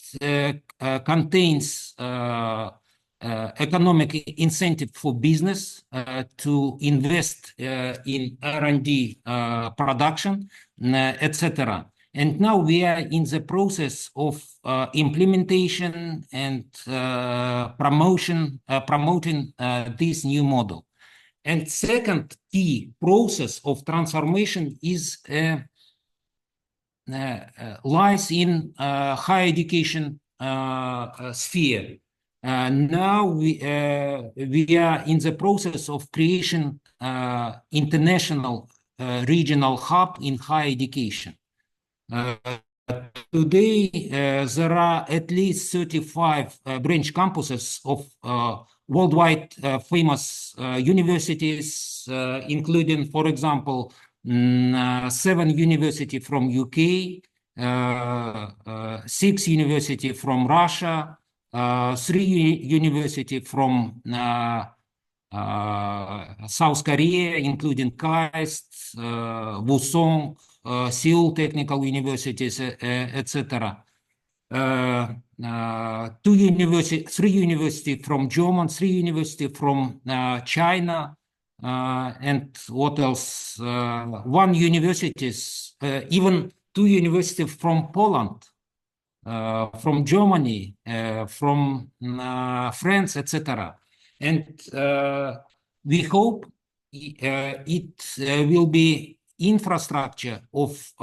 contains economic incentive for business to invest in R&D production, etc. And now we are in the process of implementation and promoting this new model. And second key process of transformation is lies in higher education sphere. Now we are in the process of creation international regional hub in higher education. Today, there are at least 35 branch campuses of worldwide famous universities, including, for example, 7 universities from UK, 6 universities from Russia, 3 universities from South Korea, including KAIST, Wusong, Seoul Technical Universities, etc. 3 universities from Germany, 3 universities from China, and what else? 1 universities, even 2 universities from Poland, from Germany, from France, etc. And we hope it will be infrastructure of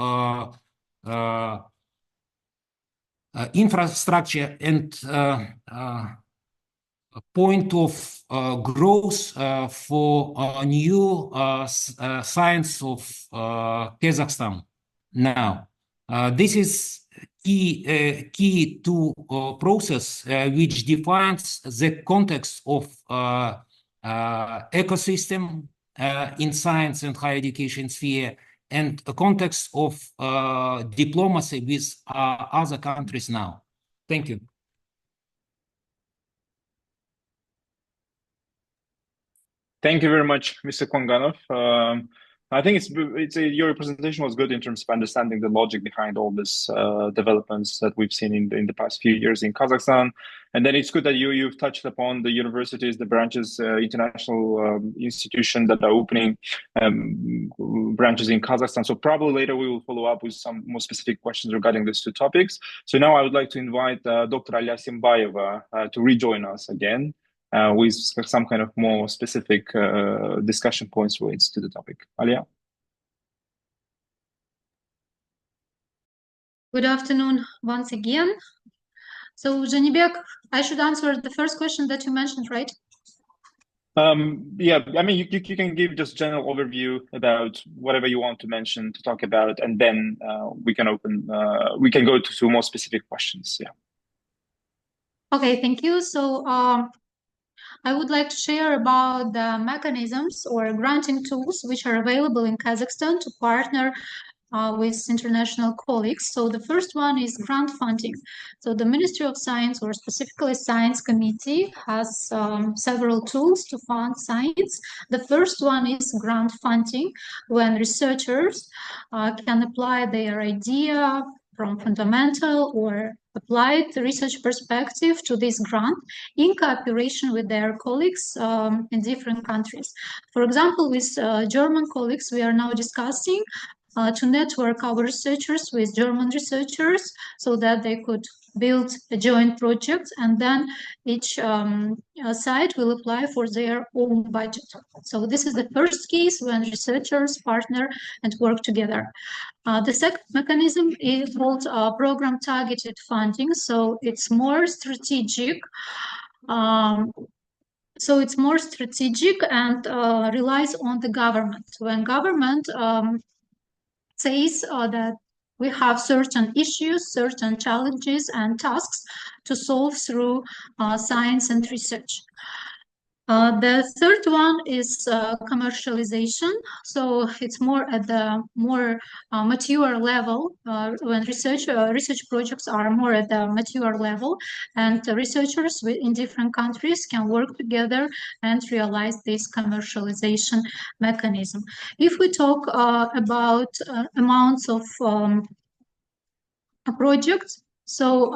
infrastructure and point of growth for new science of Kazakhstan now. This is key to process which defines the context of ecosystem in science and higher education sphere, and a context of diplomacy with other countries now. Thank you. Thank you very much, Mr. Konganov. I think your presentation was good in terms of understanding the logic behind all this developments that we've seen in the past few years in Kazakhstan. And then it's good that you've touched upon the universities, the branches, international institutions that are opening branches in Kazakhstan. So probably later we will follow up with some more specific questions regarding these two topics. So now I would like to invite Dr. Alia Simbayeva to rejoin us again. With some kind of more specific discussion points related to the topic. Alia? Good afternoon once again. So, Janibek, I should answer the first question that you mentioned, right? Yeah, I mean, you can give just general overview about whatever you want to mention, to talk about, and then we can go to more specific questions, yeah. Okay, thank you. So, I would like to share about the mechanisms or granting tools which are available in Kazakhstan to partner with international colleagues. So the first one is grant funding. So the Ministry of Science, or specifically Science Committee, has several tools to fund science. The first one is grant funding, when researchers can apply their idea from fundamental or applied research perspective to this grant in cooperation with their colleagues in different countries. For example, with German colleagues, we are now discussing to network our researchers with German researchers so that they could build a joint project, and then each site will apply for their own budget. So this is the first case when researchers partner and work together. The second mechanism is called program targeted funding. So it's more strategic. So it's more strategic and relies on the government. When government says that we have certain issues, certain challenges and tasks to solve through science and research. The third one is commercialization. So it's more at the more mature level when research projects are more at the mature level, and researchers in different countries can work together and realize this commercialization mechanism. If we talk about amounts of projects, so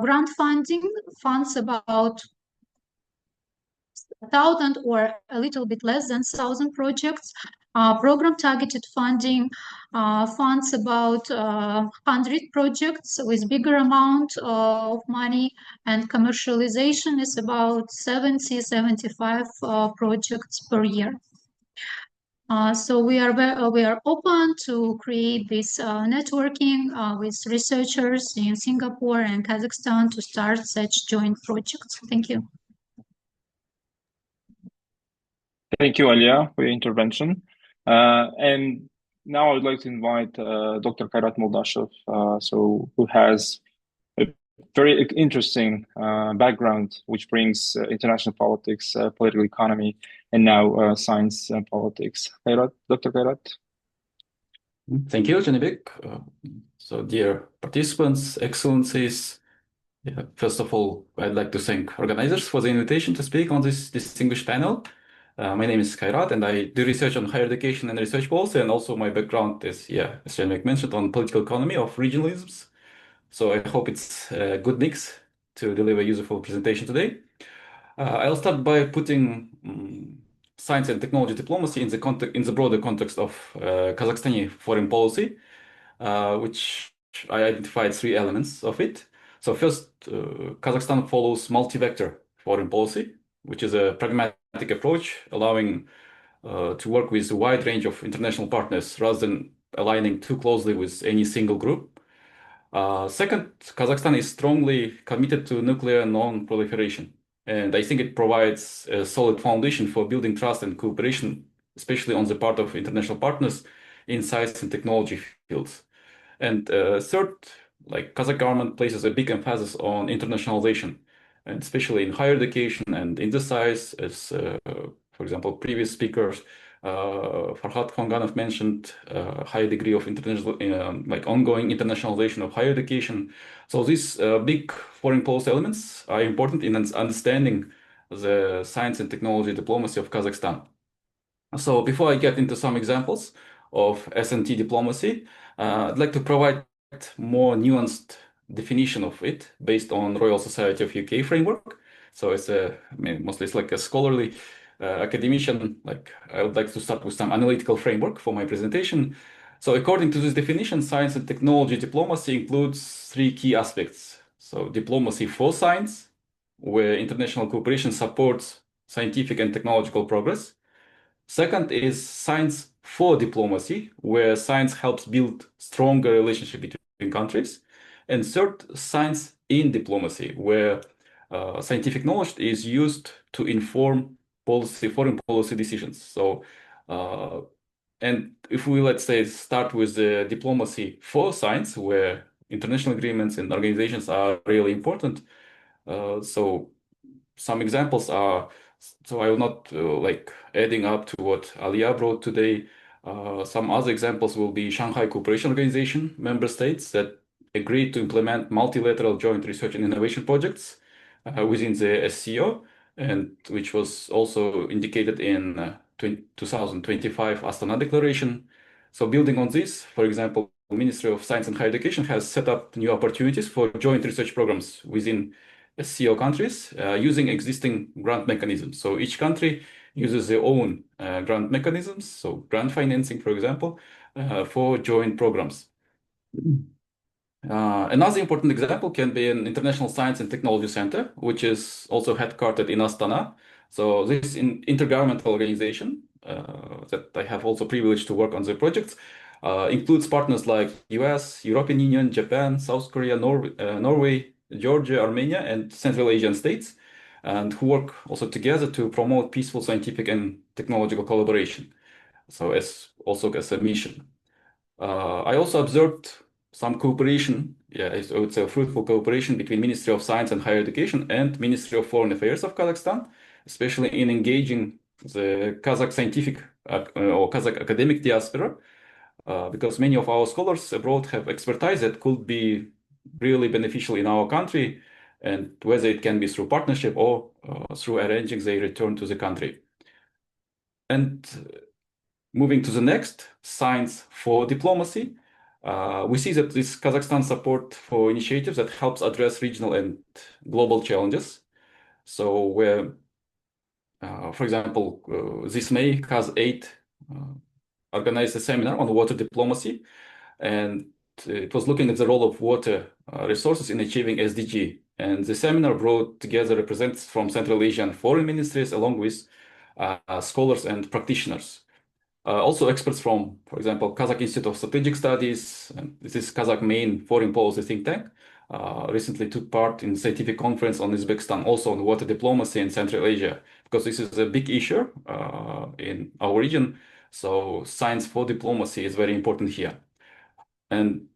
grant funding funds about 1,000 or a little bit less than 1,000 projects. Program targeted funding funds about 100 projects with bigger amount of money, and commercialization is about 70-75 projects per year. So we are open to create this networking with researchers in Singapore and Kazakhstan to start such joint projects. Thank you. Thank you, Alia, for your intervention. And now I would like to invite Dr. Kairat Moldashov, who has a very interesting background, which brings international politics, political economy, and now science and politics. Dr. Kairat. Thank you, Janibek. So dear participants, excellencies, first of all, I'd like to thank organizers for the invitation to speak on this distinguished panel. My name is Kairat, and I do research on higher education and research policy, and also my background is, as Janibek mentioned, on political economy of regionalisms. So I hope it's a good mix to deliver a useful presentation today. I'll start by putting science and technology diplomacy in the broader context of Kazakhstani foreign policy, which I identified 3 elements of it. So first, Kazakhstan follows multi-vector foreign policy, which is a pragmatic approach, allowing to work with a wide range of international partners rather than aligning too closely with any single group. Second, Kazakhstan is strongly committed to nuclear non-proliferation, and I think it provides a solid foundation for building trust and cooperation, especially on the part of international partners in science and technology fields. And third, like Kazakh government places a big emphasis on internationalization, and especially in higher education and in the size, as for example, previous speakers, Farhad Khonganov mentioned high degree of international, like ongoing internationalization of higher education. So these big foreign policy elements are important in understanding the science and technology diplomacy of Kazakhstan. So before I get into some examples of S&T diplomacy, I'd like to provide more nuanced definition of it based on Royal Society of UK framework. So it's mostly it's like a scholarly academician. Like I would like to start with some analytical framework for my presentation. So according to this definition, science and technology diplomacy includes three key aspects. So diplomacy for science, where international cooperation supports scientific and technological progress. Second is science for diplomacy, where science helps build stronger relationship between countries. And third, science in diplomacy, where scientific knowledge is used to inform foreign policy decisions. So, and if we, let's say, start with the diplomacy for science, where international agreements and organizations are really important. So some examples are, so I will not like adding up to what Alia brought today. Some other examples will be Shanghai Cooperation Organization member states that agreed to implement multilateral joint research and innovation projects within the SCO, and which was also indicated in 2025 Astana Declaration. So building on this, for example, the Ministry of Science and Higher Education has set up new opportunities for joint research programs within SCO countries using existing grant mechanisms. So each country uses their own grant mechanisms, so grant financing, for example, for joint programs. Another important example can be an International Science and Technology Center, which is also headquartered in Astana. So this is an intergovernmental organization that I have also privileged to work on the projects. Includes partners like US, European Union, Japan, South Korea, Norway, Georgia, Armenia, and Central Asian states, and who work also together to promote peaceful scientific and technological collaboration. So as a mission. I also observed some cooperation, I would say fruitful cooperation between Ministry of Science and Higher Education and Ministry of Foreign Affairs of Kazakhstan, especially in engaging the Kazakh scientific or Kazakh academic diaspora, because many of our scholars abroad have expertise that could be really beneficial in our country, and whether it can be through partnership or through arranging their return to the country. And moving to the next, science for diplomacy, we see that this Kazakhstan support for initiatives that helps address regional and global challenges. So where, for example, this May, Kaz8 organized a seminar on water diplomacy, and it was looking at the role of water resources in achieving SDG. And the seminar brought together representatives from Central Asian foreign ministries along with scholars and practitioners. Also experts from, for example, Kazakh Institute of Strategic Studies, and this is Kazakh main foreign policy think tank, recently took part in scientific conference on Uzbekistan, also on water diplomacy in Central Asia, because this is a big issue in our region. So science for diplomacy is very important here. And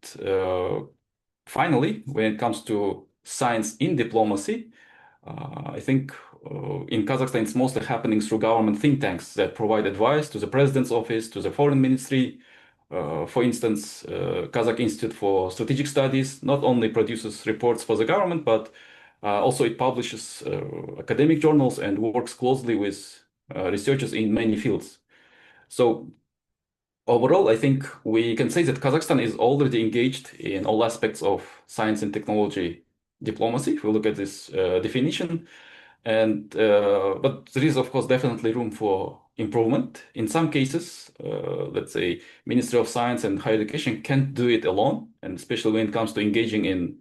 finally, when it comes to science in diplomacy, I think in Kazakhstan, it's mostly happening through government think tanks that provide advice to the president's office, to the foreign ministry. For instance, Kazakh Institute for Strategic Studies not only produces reports for the government, but also it publishes academic journals and works closely with researchers in many fields. So overall, I think we can say that Kazakhstan is already engaged in all aspects of science and technology diplomacy, if we look at this definition. And but there is, of course, definitely room for improvement. In some cases, let's say Ministry of Science and Higher Education can't do it alone, and especially when it comes to engaging in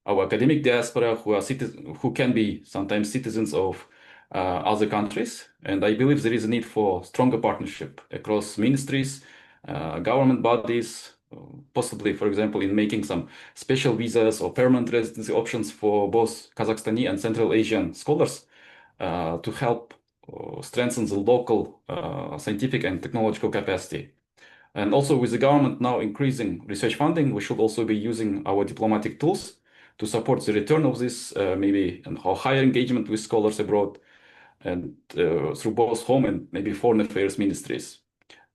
our academic diaspora, who can be sometimes citizens of other countries. And I believe there is a need for stronger partnership across ministries, government bodies, possibly, for example, in making some special visas or permanent residency options for both Kazakhstani and Central Asian scholars to help strengthen the local scientific and technological capacity. And also with the government now increasing research funding, we should also be using our diplomatic tools to support the return of this, maybe and higher engagement with scholars abroad and through both home and maybe foreign affairs ministries.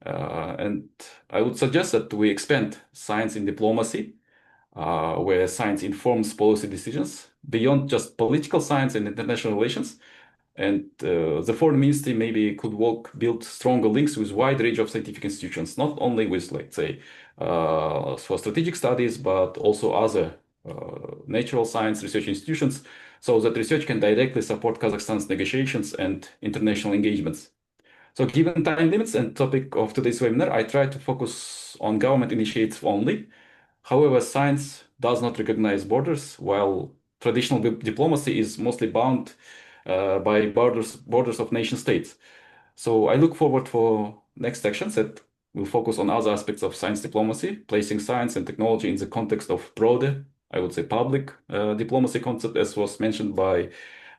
And I would suggest that we expand science in diplomacy, where science informs policy decisions beyond just political science and international relations. And the foreign ministry maybe could build stronger links with wide range of scientific institutions, not only with, let's say, for strategic studies, but also other natural science research institutions, so that research can directly support Kazakhstan's negotiations and international engagements. So given time limits and topic of today's webinar, I try to focus on government initiatives only. However, science does not recognize borders, while traditional diplomacy is mostly bound by borders of nation states. So I look forward for next sections that will focus on other aspects of science diplomacy, placing science and technology in the context of broader, I would say, public diplomacy concept, as was mentioned by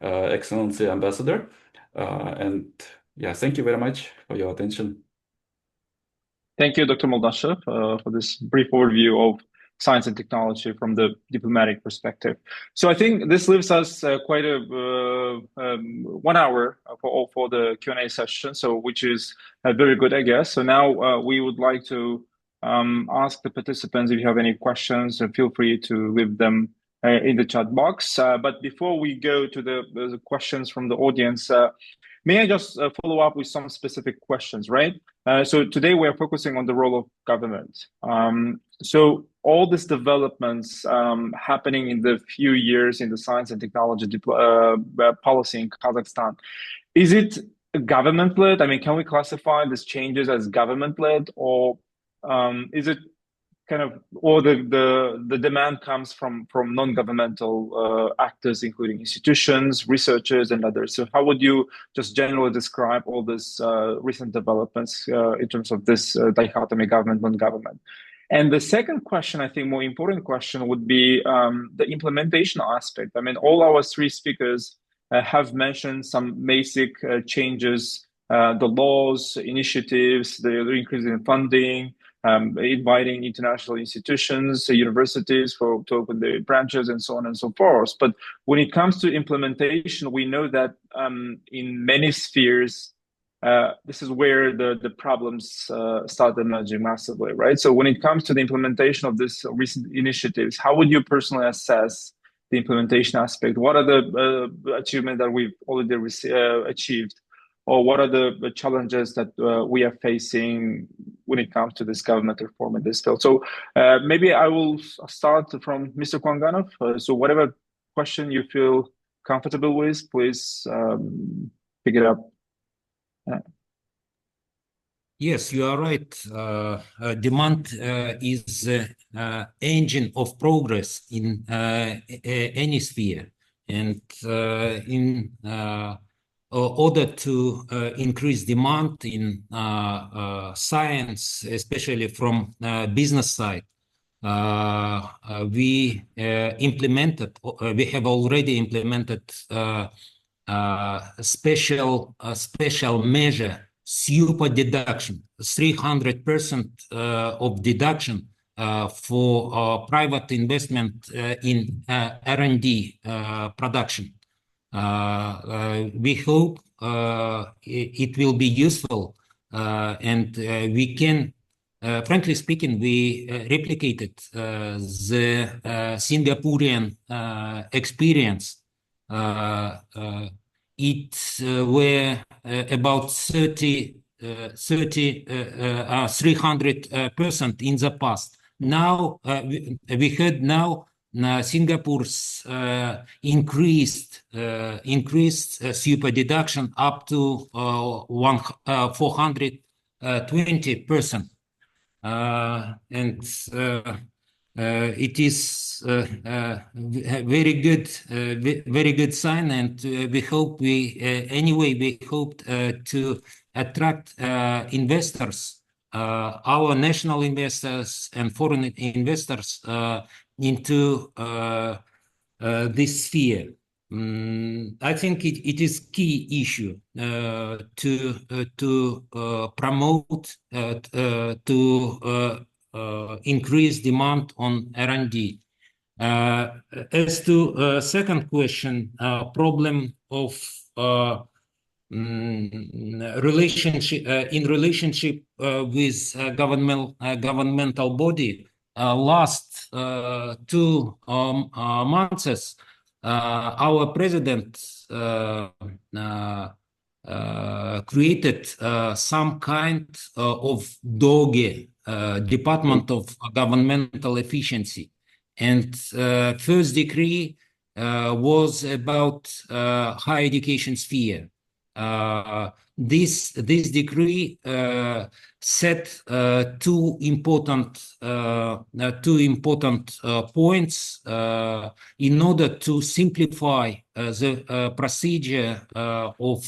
Excellency Ambassador. And yeah, thank you very much for your attention. Thank you, Dr. Moldashev, for this brief overview of science and technology from the diplomatic perspective. So I think this leaves us quite a 1 hour for the Q&A session, so which is very good, I guess. So now we would like to ask the participants if you have any questions, and feel free to leave them in the chat box. But before we go to the questions from the audience, may I just follow up with some specific questions, right? So today we are focusing on the role of government. So all these developments happening in the few years in the science and technology policy in Kazakhstan, is it government-led? I mean, can we classify these changes as government-led, or is it kind of, or the demand comes from non-governmental actors, including institutions, researchers, and others? So how would you just generally describe all these recent developments in terms of this dichotomy, government, non-government? And the second question, I think more important question, would be the implementation aspect. I mean, all our three speakers have mentioned some basic changes, the laws, initiatives, the increase in funding, inviting international institutions, universities to open their branches, and so on and so forth. But when it comes to implementation, we know that in many spheres, this is where the problems start emerging massively, right? So when it comes to the implementation of these recent initiatives, how would you personally assess the implementation aspect? What are the achievements that we've already achieved? Or what are the challenges that we are facing when it comes to this government reform in this field? So maybe I will start from Mr. Kwanganov. So whatever question you feel comfortable with, please pick it up. Yes, you are right. Demand is the engine of progress in any sphere. And in order to increase demand in science, especially from business side, we have already implemented special measure, super deduction, 300% of deduction for private investment in R&D production. We hope it will be useful, and we can, frankly speaking, we replicated the Singaporean experience. It were about 300% in the past. Now we heard now Singapore's increased super deduction up to 420%, and it is very good sign, and we hope we hope to attract investors, our national investors and foreign investors into this sphere. I think it is key issue to promote to increase demand on R&D. As to second question, problem of relationship in relationship with governmental body. Last 2 months, our president created some kind of DOGE, Department of Governmental Efficiency, and first decree was about higher education sphere. This decree set two important points in order to simplify the procedure of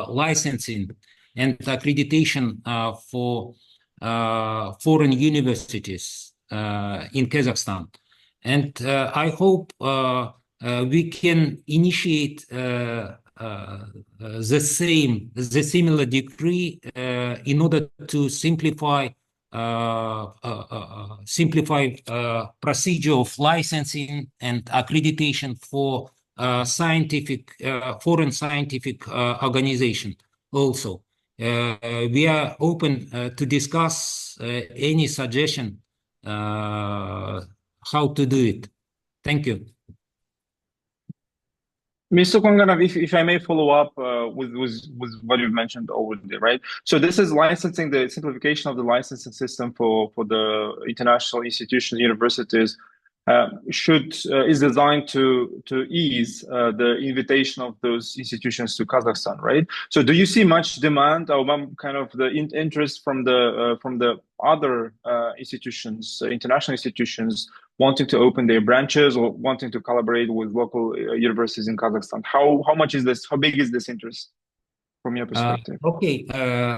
licensing and accreditation for foreign universities in Kazakhstan. And I hope we can initiate the similar decree in order to simplify procedure of licensing and accreditation for foreign scientific organization. Also, we are open to discuss any suggestion how to do it. Thank you. Mr. Konganov, if I may follow up with what you've mentioned already, right? So this is licensing, the simplification of the licensing system for the international institutions, universities, is designed to ease the invitation of those institutions to Kazakhstan, right? So do you see much demand or kind of the interest from the other institutions, international institutions, wanting to open their branches or wanting to collaborate with local universities in Kazakhstan? How much is this? How big is this interest from your perspective? Okay,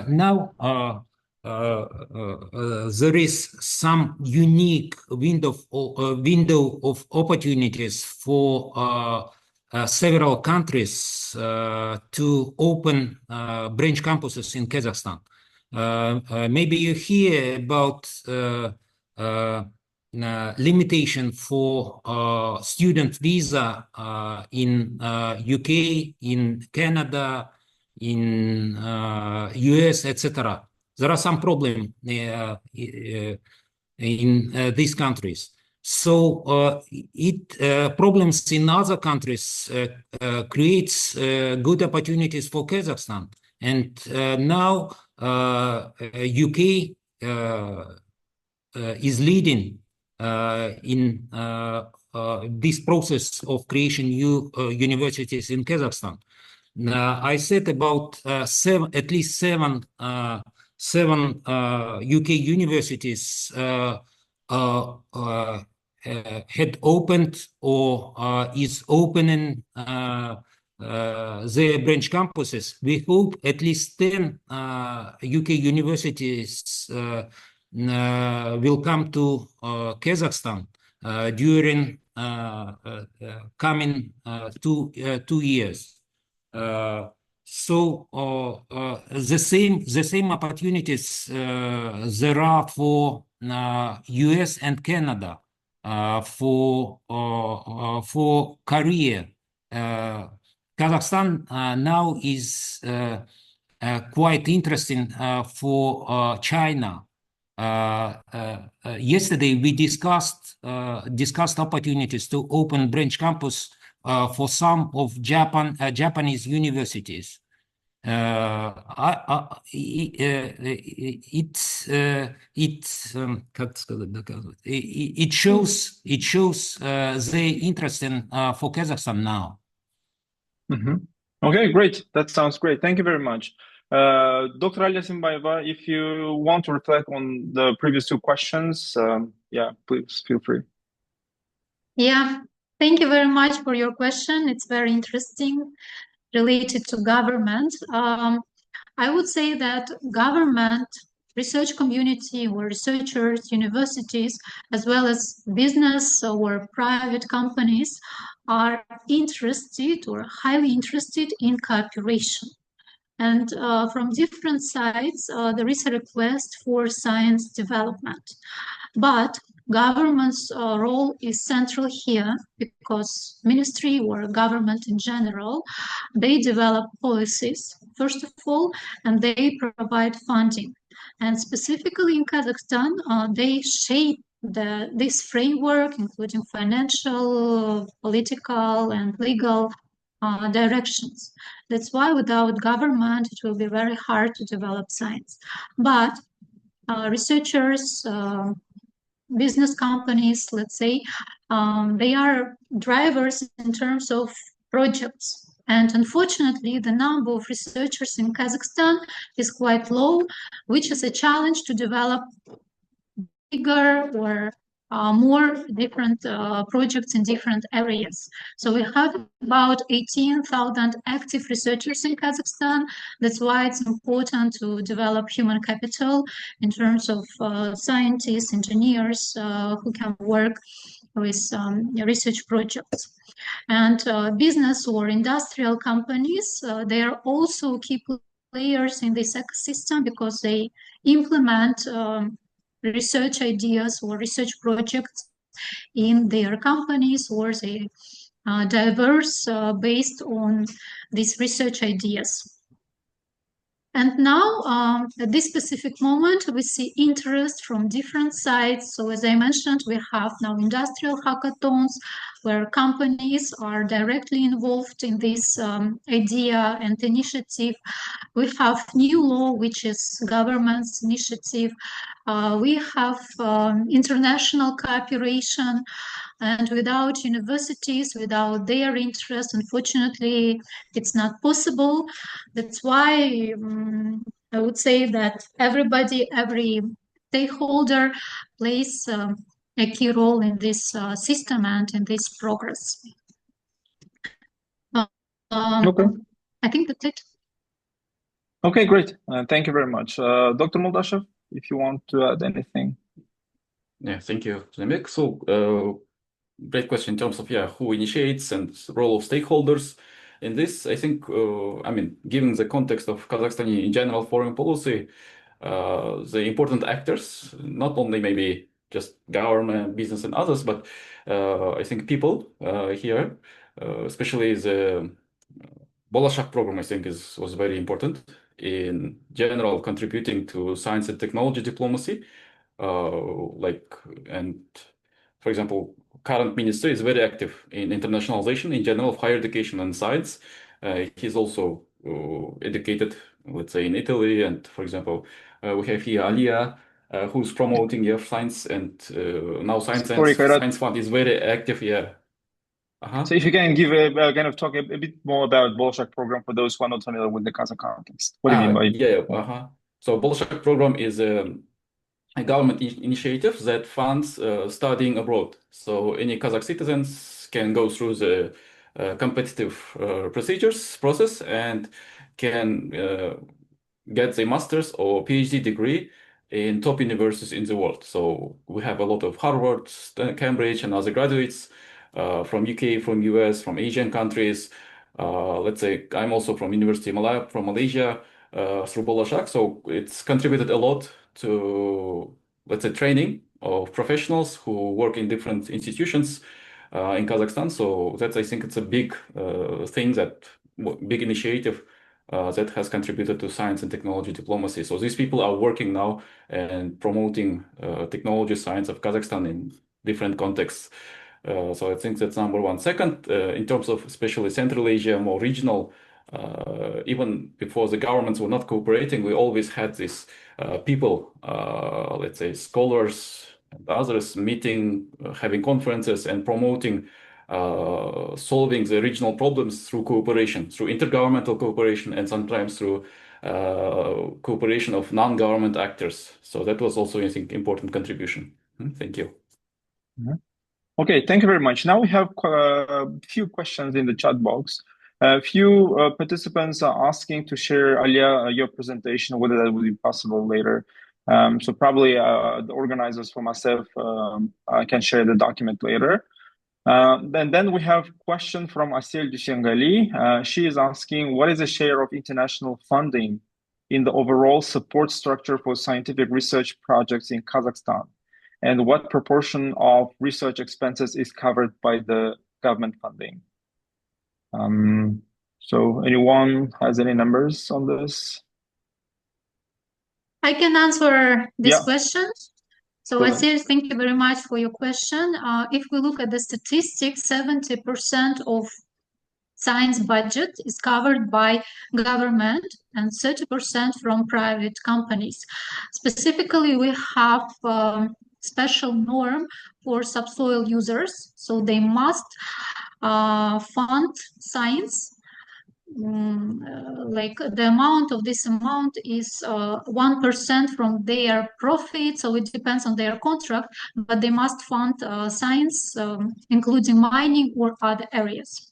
now there is some unique window of opportunities for several countries to open branch campuses in Kazakhstan. Maybe you hear about limitation for student visa in UK, in Canada, in US, etc. There are some problems in these countries. So problems in other countries creates good opportunities for Kazakhstan. And now UK is leading in this process of creation new universities in Kazakhstan. I said about at least seven UK universities had opened or is opening their branch campuses. We hope at least 10 UK universities will come to Kazakhstan during coming 2 years. So the same opportunities there are for US and Canada, for Korea. Kazakhstan now is quite interesting for China. Yesterday we discussed opportunities to open branch campus for some of Japanese universities. It shows the interest in for Kazakhstan now. Mm-hmm. Okay, great. That sounds great. Thank you very much. Dr. Alia Simbayeva, if you want to reflect on the previous 2 questions, yeah, please feel free. Yeah, thank you very much for your question. It's very interesting, related to government. I would say that government research community or researchers, universities, as well as business or private companies are interested or highly interested in cooperation. And from different sides, there is a request for science development. But government's role is central here because ministry or government in general, they develop policies, first of all, and they provide funding. And specifically in Kazakhstan, they shape this framework, including financial, political, and legal directions. That's why without government, it will be very hard to develop science. But researchers, business companies, let's say, they are drivers in terms of projects. And unfortunately, the number of researchers in Kazakhstan is quite low, which is a challenge to develop bigger or more different projects in different areas. So we have about 18,000 active researchers in Kazakhstan. That's why it's important to develop human capital in terms of scientists, engineers who can work with research projects. And business or industrial companies, they are also key players in this ecosystem because they implement research ideas or research projects in their companies, or they diverse based on these research ideas. And now, at this specific moment, we see interest from different sides. So as I mentioned, we have now industrial hackathons where companies are directly involved in this idea and initiative. We have new law, which is government's initiative. We have international cooperation, and without universities, without their interest, unfortunately, it's not possible. That's why I would say that everybody, every stakeholder plays a key role in this system and in this progress. Okay. I think that's it. Okay, great. Thank you very much. Dr. Moldashev, if you want to add anything. Yeah, thank you, Zemik. So, great question in terms of who initiates and role of stakeholders in this. I think, I mean, given the context of Kazakhstan in general foreign policy, the important actors, not only maybe just government, business, and others, but I think people here, especially the Bolashak program, I think was very important in general, contributing to science and technology diplomacy. And for example, current minister is very active in internationalization in general of higher education and science. He's also educated, let's say, in Italy. And for example, we have here Alia, who's promoting science, and now Science Fund is very active. Yeah. So if you can give kind of talk a bit more about Bolashak program for those who are not familiar with the Kazakh context. What do you mean by So Bolashak program is a government initiative that funds studying abroad. So any Kazakh citizens can go through the competitive process and can get a master's or PhD degree in top universities in the world. So we have a lot of Harvard, Cambridge, and other graduates from UK, from US, from Asian countries. Let's say I'm also from University Malaya, from Malaysia, through Bolashak. So it's contributed a lot to, let's say, training of professionals who work in different institutions in Kazakhstan. So that's, I think it's a big thing, big initiative that has contributed to science and technology diplomacy. So these people are working now and promoting technology science of Kazakhstan in different contexts. So I think that's number one. Second, in terms of especially Central Asia, more regional, even before the governments were not cooperating, we always had these people, let's say scholars and others meeting, having conferences and promoting solving the regional problems through cooperation, through intergovernmental cooperation, and sometimes through cooperation of non-government actors. So that was also, I think, important contribution. Thank you. Okay, thank you very much. Now we have a few questions in the chat box. A few participants are asking to share, Alia, your presentation, whether that will be possible later. So probably the organizers from ASEF can share the document later. Then we have a question from Asel Dushengali. She is asking, what is the share of international funding in the overall support structure for scientific research projects in Kazakhstan? And what proportion of research expenses is covered by the government funding? So anyone has any numbers on this? I can answer this Yeah. question. So Asil, thank you very much for your question. If we look at the statistics, 70% of science budget is covered by government and 30% from private companies. Specifically, we have special norm for subsoil users, so they must fund science. Like the amount of this amount is 1% from their profit, so it depends on their contract, but they must fund science, including mining or other areas.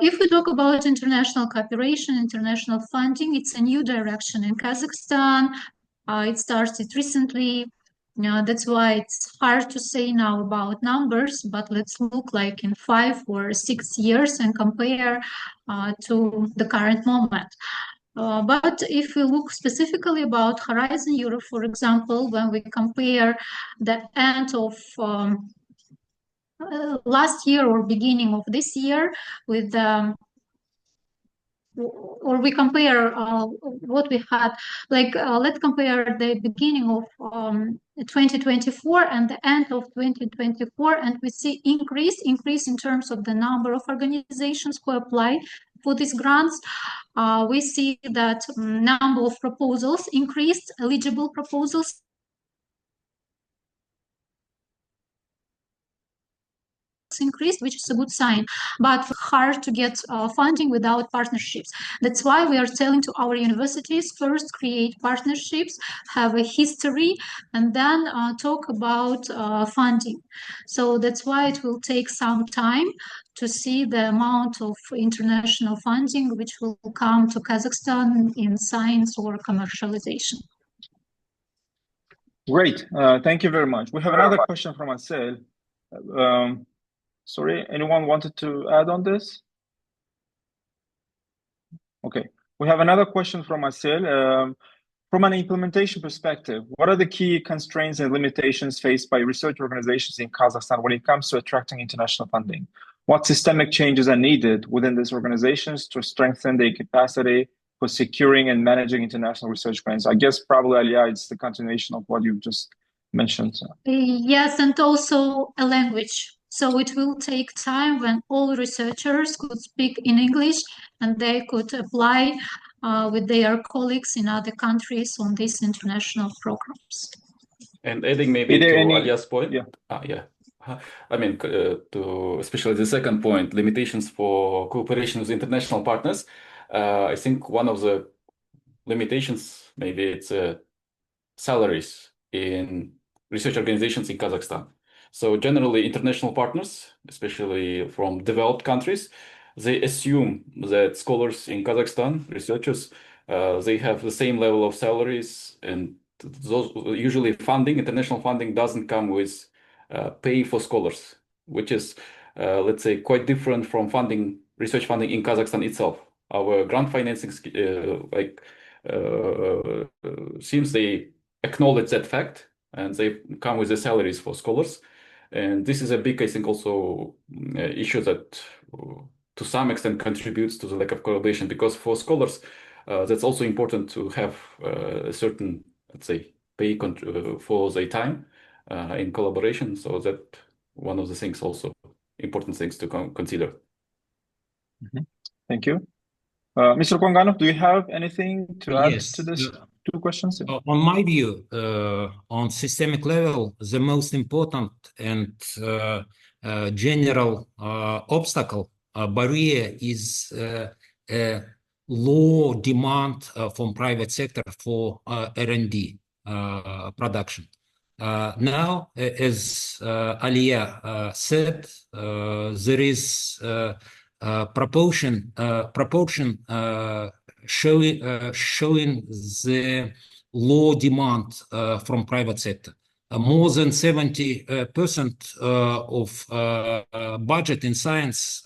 If we talk about international cooperation, international funding, it's a new direction in Kazakhstan. It started recently. That's why it's hard to say now about numbers, but let's look like in 5 or 6 years and compare to the current moment. But if we look specifically about Horizon Europe, for example, when we compare the end of last year or beginning of this year with or we compare what we had, like let's compare the beginning of 2024 and the end of 2024, and we see increase in terms of the number of organizations who apply for these grants. We see that number of proposals increased, eligible proposals increased, which is a good sign, but hard to get funding without partnerships. That's why we are telling to our universities, first create partnerships, have a history, and then talk about funding. So that's why it will take some time to see the amount of international funding which will come to Kazakhstan in science or commercialization. Great, thank you very much. We have another question from Asel. Sorry, anyone wanted to add on this? Okay, we have another question from Asel. From an implementation perspective, what are the key constraints and limitations faced by research organizations in Kazakhstan when it comes to attracting international funding? What systemic changes are needed within these organizations to strengthen their capacity for securing and managing international research grants? I guess probably, Alia, it's the continuation of what you've just mentioned. Yes, and also a language. So it will take time when all researchers could speak in English and they could apply with their colleagues in other countries on these international programs. And adding maybe to Alia's point, I mean, to especially the second point, limitations for cooperation with international partners. I think one of the limitations, maybe it's salaries in research organizations in Kazakhstan. So generally, international partners, especially from developed countries, they assume that scholars in Kazakhstan, researchers, they have the same level of salaries, and those usually funding, international funding, doesn't come with pay for scholars, which is, let's say, quite different from funding, research funding in Kazakhstan itself. Our grant financing, seems they acknowledge that fact, and they come with the salaries for scholars. And this is a big, I think, also issue that to some extent contributes to the lack of collaboration, because for scholars, that's also important to have a certain, let's say, pay for their time in collaboration. So that one of the things also, important things to consider. Thank you. Mr. Konganov, do you have anything to add to this? Two questions. On my view, on systemic level, the most important and general obstacle, barrier is low demand from private sector for R&D production. Now, as Alia said, there is proportion showing the low demand from private sector. More than 70% of budget in science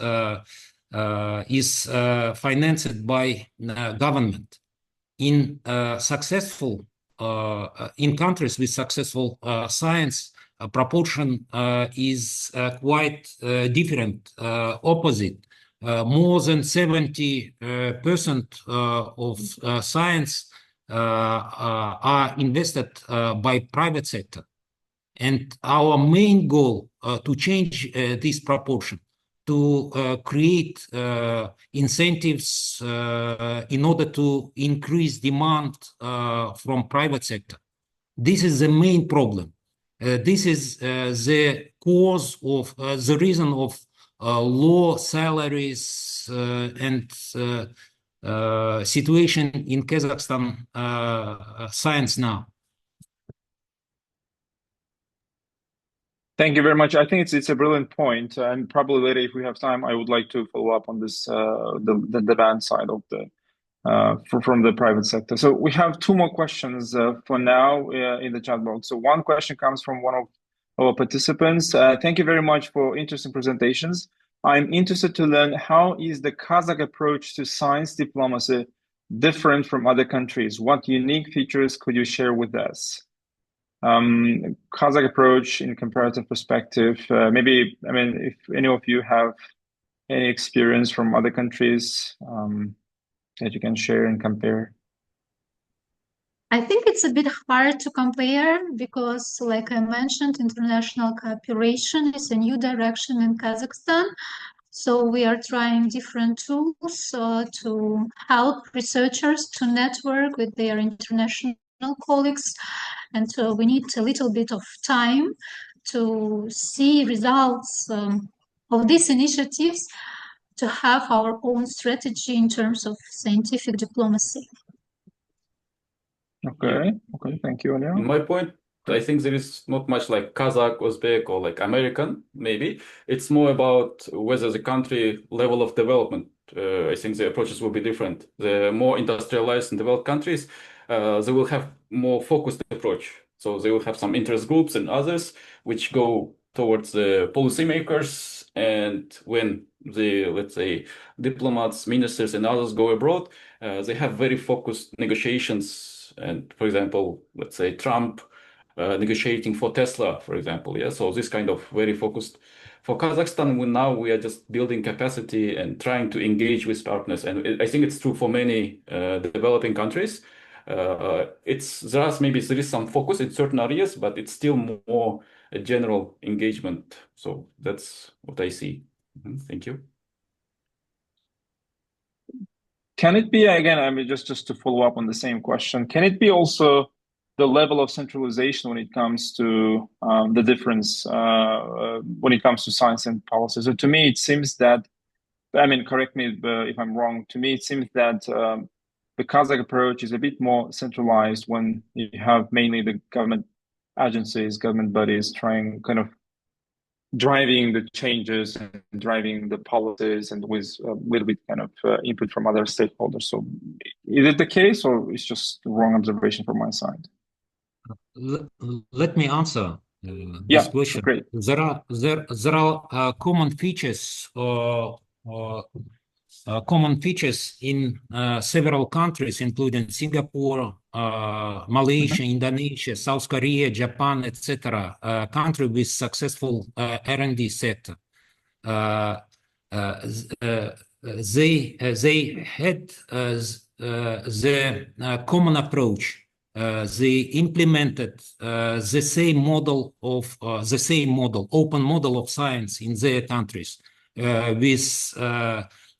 is financed by government. In countries with successful science, proportion is quite different, opposite. More than 70% of science are invested by private sector. And our main goal to change this proportion, to create incentives in order to increase demand from private sector. This is the main problem. This is the cause of the reason of low salaries and situation in Kazakhstan science now. Thank you very much. I think it's a brilliant point, and probably later, if we have time, I would like to follow up on this the demand side of the from the private sector. So we have two more questions for now in the chat box. So one question comes from one of our participants. Thank you very much for interesting presentations. I'm interested to learn, how is the Kazakh approach to science diplomacy different from other countries? What unique features could you share with us? Kazakh approach in comparative perspective, maybe, I mean, if any of you have any experience from other countries that you can share and compare. I think it's a bit hard to compare because, like I mentioned, international cooperation is a new direction in Kazakhstan. So we are trying different tools to help researchers to network with their international colleagues. And so we need a little bit of time to see results of these initiatives, to have our own strategy in terms of scientific diplomacy. Okay, thank you, Alia. In my point, I think there is not much like Kazakh, Uzbek, or like American, maybe. It's more about whether the country level of development. I think the approaches will be different. The more industrialized and developed countries, they will have more focused approach. So they will have some interest groups and others which go towards the policymakers. And when the, let's say, diplomats, ministers, and others go abroad, they have very focused negotiations. And for example, let's say Trump negotiating for Tesla, for example. Yeah, so this kind of very focused. For Kazakhstan, we are just building capacity and trying to engage with partners. And I think it's true for many developing countries. There is some focus in certain areas, but it's still more a general engagement. So that's what I see. Thank you. Can it be, again, I mean, just to follow up on the same question, can it be also the level of centralization when it comes to the difference when it comes to science and policy? So to me, it seems that, I mean, correct me if I'm wrong, to me, it seems that the Kazakh approach is a bit more centralized when you have mainly the government agencies, government bodies trying kind of driving the changes and driving the policies, and with a little bit kind of input from other stakeholders. So is it the case, or it's just the wrong observation from my side? Let me answer this question. Great. There are common features in several countries, including Singapore, Malaysia, Indonesia, South Korea, Japan, etc. Country with successful R&D sector. They had the common approach. They implemented the same model, open model of science in their countries, with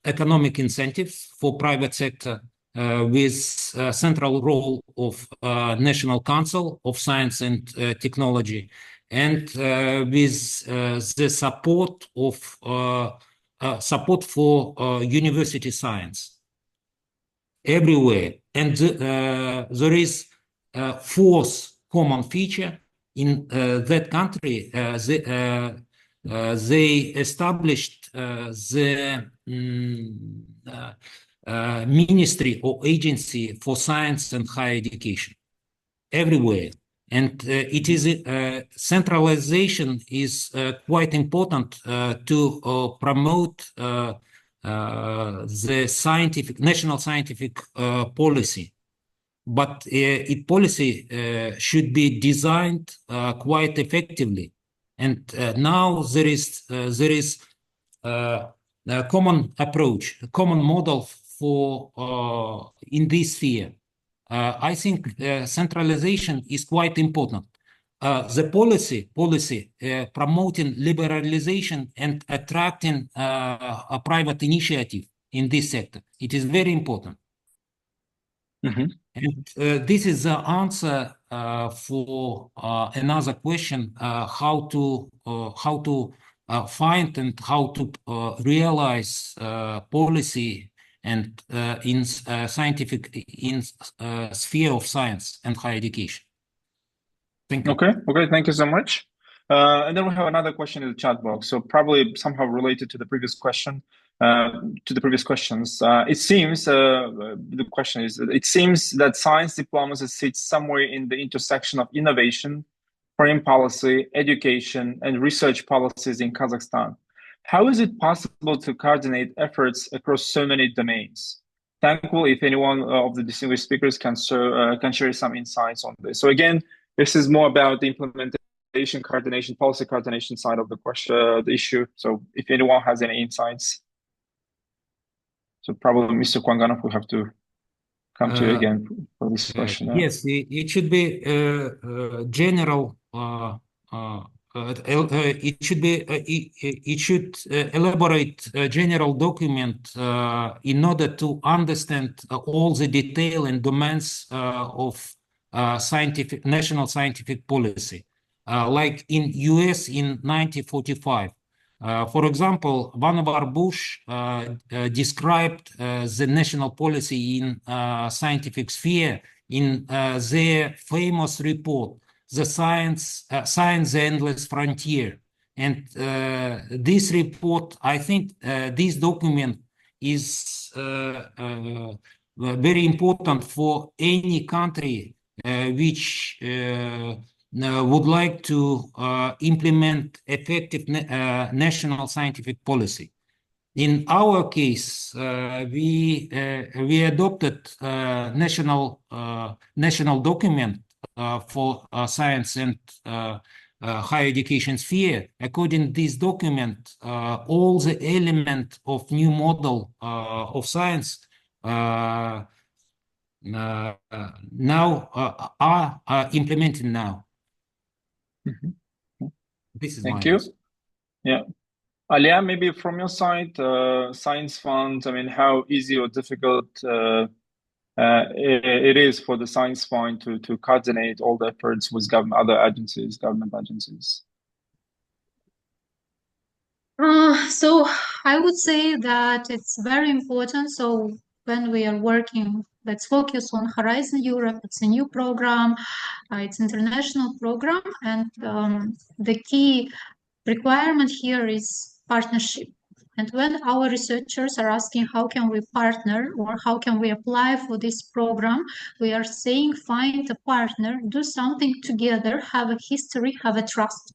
economic incentives for private sector, with central role of National Council of Science and Technology, and with the support for university science everywhere. And there is a fourth common feature in that country. They established the Ministry or Agency for Science and Higher Education. everywhere. And it is centralization is quite important to promote the national scientific policy. But its policy should be designed quite effectively. And now there is a common approach, a common model for in this sphere. I think centralization is quite important. The policy promoting liberalization and attracting a private initiative in this sector. It is very important. Mhm. And this is the answer for another question: how to find and how to realize policy and in scientific sphere of science and higher education. Thank you. Okay, thank you so much. And then we have another question in the chat box. So probably somehow related to the previous question, to the previous questions. It seems the question is: it seems that science diplomacy sits somewhere in the intersection of innovation, foreign policy, education, and research policies in Kazakhstan. How is it possible to coordinate efforts across so many domains? Thankful if anyone of the distinguished speakers can share some insights on this. So again, this is more about the implementation, coordination, policy coordination side of the question, the issue. So if anyone has any insights, so probably Mr. Kwanganov will have to come to you again for this question. Yes, it should be general. It should elaborate a general document in order to understand all the detail and demands of national scientific policy, like in US in 1945. For example, Vannevar Bush described the national policy in scientific sphere in their famous report, "The Science, the Endless Frontier." And this report, I think this document is very important for any country which would like to implement effective national scientific policy. In our case, we adopted national document for science and higher education sphere. According to this document, all the elements of new model of science now are implemented now. Mm-hmm. This is Thank my you. answer. Yeah. Alia, maybe from your side, science fund, I mean, how easy or difficult it is for the science fund to coordinate all the efforts with government agencies? So I would say that it's very important. So when we are working, let's focus on Horizon Europe. It's a new program. It's an international program. And the key requirement here is partnership. And when our researchers are asking how can we partner or how can we apply for this program, we are saying find a partner, do something together, have a history, have a trust.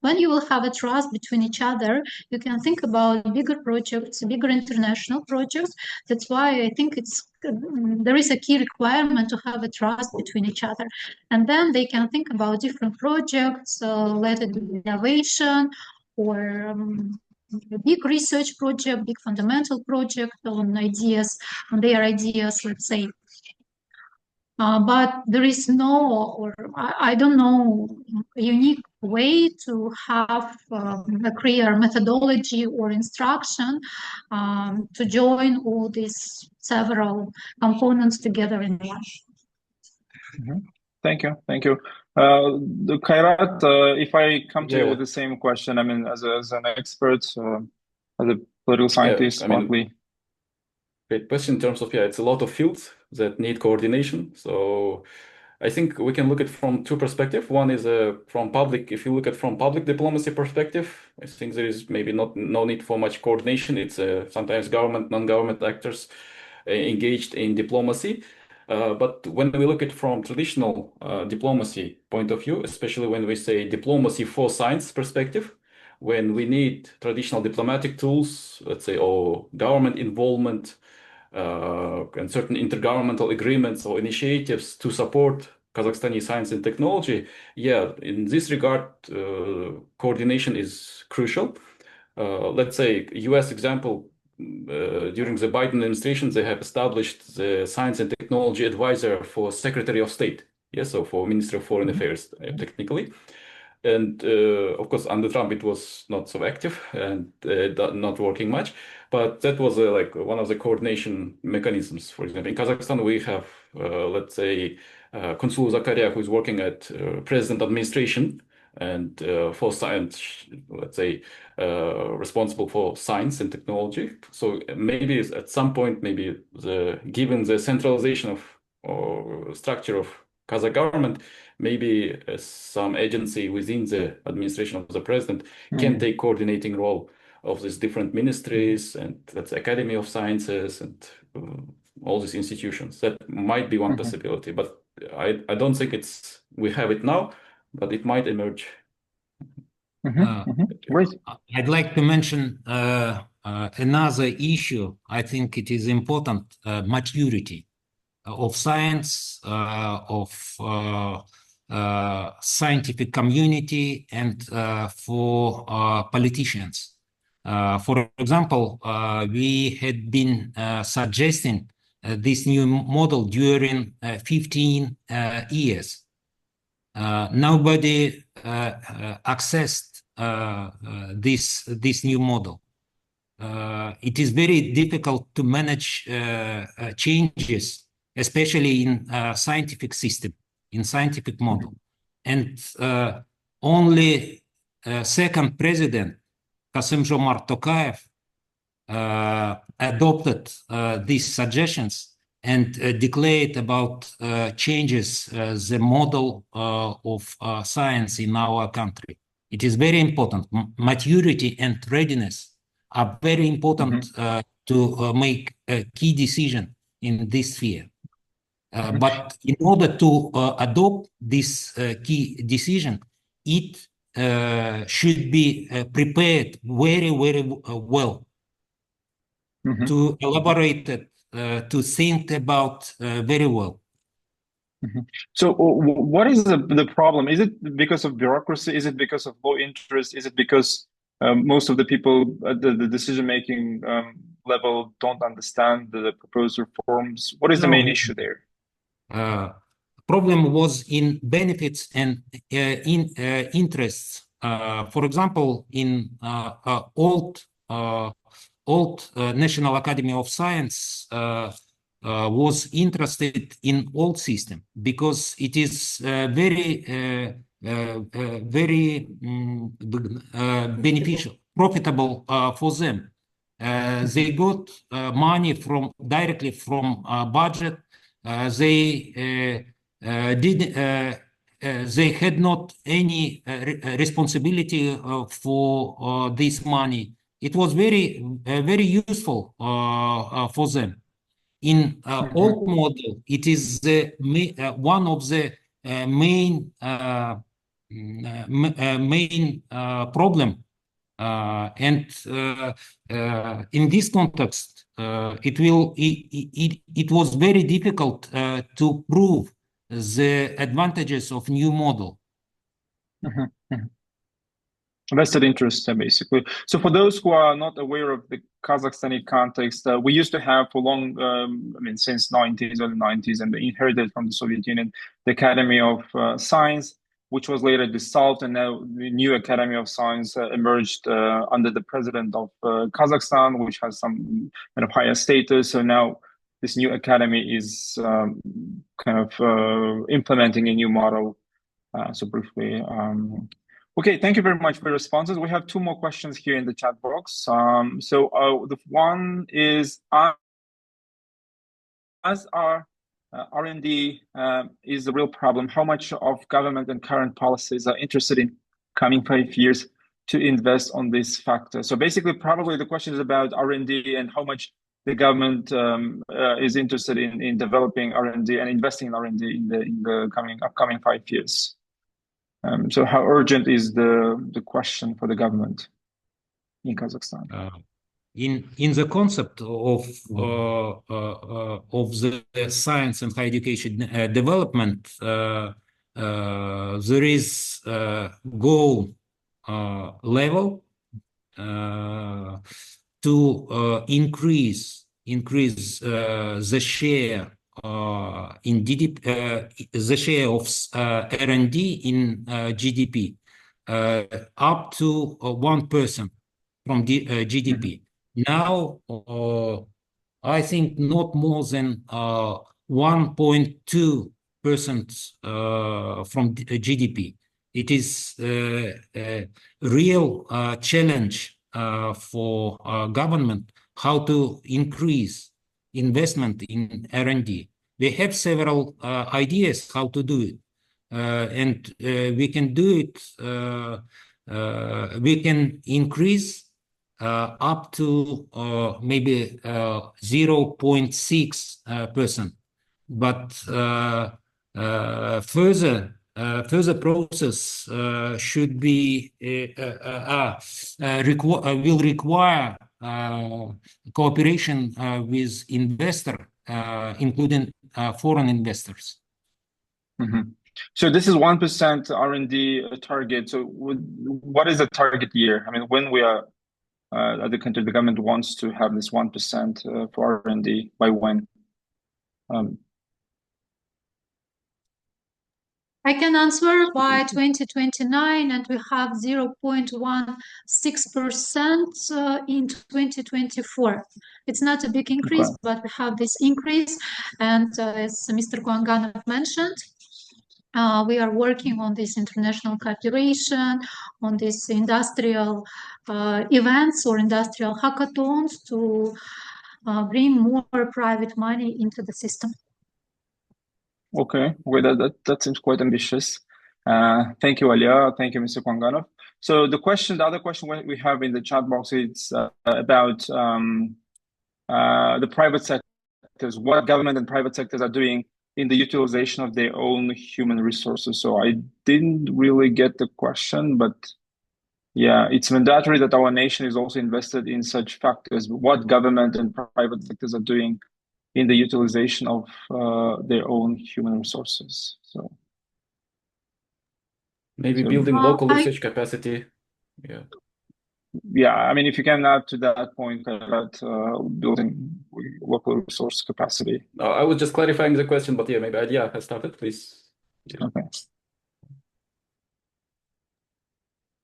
When you will have a trust between each other, you can think about bigger projects, bigger international projects. That's why I think there is a key requirement to have a trust between each other. And then they can think about different projects, let it be innovation or a big research project, big fundamental project on ideas, on their ideas, let's say. But there is no, or I don't know, unique way to have a clear methodology or instruction to join all these several components together in one. Mm-hmm. Thank you. Kairat, if I come to you with the same question, I mean, as an expert, as a political scientist, partly. Great question in terms of, it's a lot of fields that need coordination. So I think we can look at from two perspectives. One is from public, if you look at from public diplomacy perspective, I think there is maybe no need for much coordination. It's sometimes government, non-government actors engaged in diplomacy. But when we look at from traditional diplomacy point of view, especially when we say diplomacy for science perspective, when we need traditional diplomatic tools, let's say, or government involvement, and certain intergovernmental agreements or initiatives to support Kazakhstani science and technology, yeah, in this regard, coordination is crucial. Let's say US example, during the Biden administration, they have established the Science and Technology Advisor for Secretary of State. Yes, so for Ministry of Foreign Affairs, technically. And of course, under Trump, it was not so active and not working much. But that was like one of the coordination mechanisms. For example, in Kazakhstan, we have, let's say, Consul Zakaria, who is working at President administration and for science, let's say, responsible for science and technology. So maybe at some point, maybe given the centralization of or structure of Kazakh government, maybe some agency within the administration of the president can take coordinating role of these different ministries and that's Academy of Sciences and all these institutions. That might be one possibility, but I don't think we have it now, but it might emerge. Great. I'd like to mention another issue. I think it is important, maturity of science, of scientific community, and for politicians. For example, we had been suggesting this new model during 15 years. Nobody accessed this new model. It is very difficult to manage changes, especially in scientific system, in scientific model. And only second president, Kassym-Jomart Tokayev, adopted these suggestions and declared about changes the model of science in our country. It is very important. Maturity and readiness are very important to make a key decision in this sphere. But in order to adopt this key decision, it should be prepared very, very well to elaborate it, to think about very well. So what is the problem? Is it because of bureaucracy? Is it because of low interest? Is it because most of the people at the decision-making level don't understand the proposed reforms? What is the main issue there? Problem was in benefits and in interests. For example, in old National Academy of Science was interested in old system because it is very beneficial, profitable for them. They got money directly from budget. They had not any responsibility for this money. It was very useful for them. In old model, it is one of the main problem, and in this context, it was very difficult to prove the advantages of new model. Vested interest, basically. So for those who are not aware of the Kazakhstani context, we used to have for long, since early 90s, and inherited from the Soviet Union, the Academy of Science, which was later dissolved, and now the new Academy of Science emerged under the president of Kazakhstan, which has some kind of higher status. So now this new academy is implementing a new model. So briefly. Okay, thank you very much for your responses. We have two more questions here in the chat box. The one is, as our R&D is the real problem, how much of government and current policies are interested in coming 5 years to invest on this factor? So basically, probably the question is about R&D and how much the government is interested in developing R&D and investing in R&D in the upcoming 5 years. So how urgent is the question for the government in Kazakhstan? In the concept of the science and higher education development, there is goal level to increase the share in GDP, the share of R&D in GDP up to 1% from GDP. Now, I think not more than 1.2% from GDP. It is a real challenge for government how to increase investment in R&D. We have several ideas how to do it, and we can do it. We can increase up to maybe 0.6%, but further process should be will require cooperation with investor, including foreign investors. Mm-hmm. So this is 1% R&D target. So what is the target year? I mean, when we are at the country, the government wants to have this 1% for R&D, by when? I can answer by 2029, and we have 0.16% in 2024. It's not a big increase, Okay. but we have this increase. And as Mr. Kuanganov mentioned, we are working on this international cooperation, on these industrial events or industrial hackathons to bring more private money into the system. Okay, well, that seems quite ambitious. Thank you, Alia. Thank you, Mr. Kuanganov. So the other question we have in the chat box is about the private sectors, what government and private sectors are doing in the utilization of their own human resources. So I didn't really get the question, but yeah, it's mandatory that our nation is also invested in such factors. What government and private sectors are doing in the utilization of their own human resources. So maybe building local research capacity. Yeah. Yeah, I mean, if you can add to that point about building local resource capacity. I was just clarifying the question, but yeah, maybe Alia has started, please. Yeah. Okay.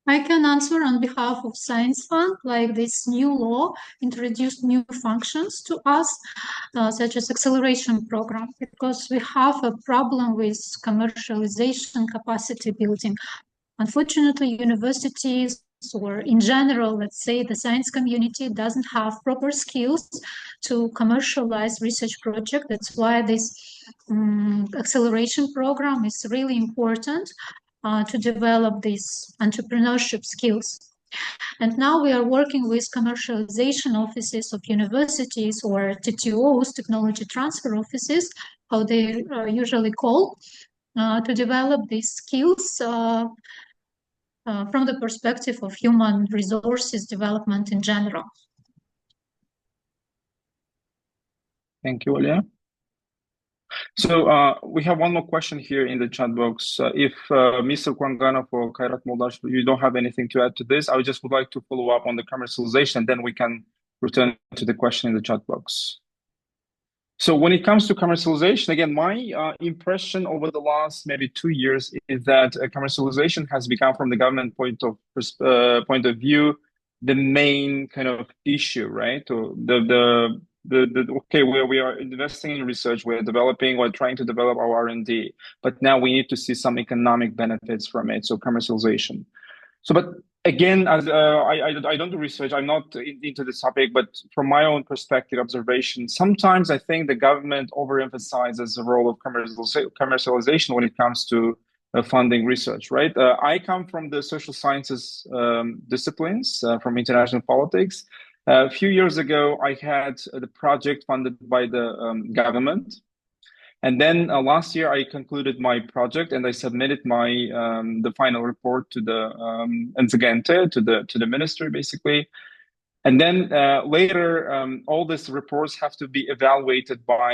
I can answer on behalf of Science Fund, like this new law introduced new functions to us, such as acceleration program, because we have a problem with commercialization capacity building. Unfortunately, universities or in general, let's say the science community doesn't have proper skills to commercialize research projects. That's why this acceleration program is really important to develop these entrepreneurship skills. And now we are working with commercialization offices of universities or TTOs, technology transfer offices, how they usually call, to develop these skills from the perspective of human resources development in general. Thank you, Alia. So we have one more question here in the chat box. If Mr. Kuanganov or Kairat Moldash, you don't have anything to add to this, I just would like to follow up on the commercialization, then we can return to the question in the chat box. So when it comes to commercialization, again, my impression over the last maybe 2 years is that commercialization has become, from the government point of view, the main kind of issue, right? Or okay, where we are investing in research, we're trying to develop our R&D, but now we need to see some economic benefits from it, so commercialization. So, but again, as I don't do research, I'm not into this topic, but from my own perspective, observation, sometimes I think the government overemphasizes the role of commercialization when it comes to funding research, right? I come from the social sciences disciplines, from international politics. A few years ago, I had the project funded by the government. And then last year, I concluded my project and I submitted my the final report to the to the ministry, basically. And then later, all these reports have to be evaluated by,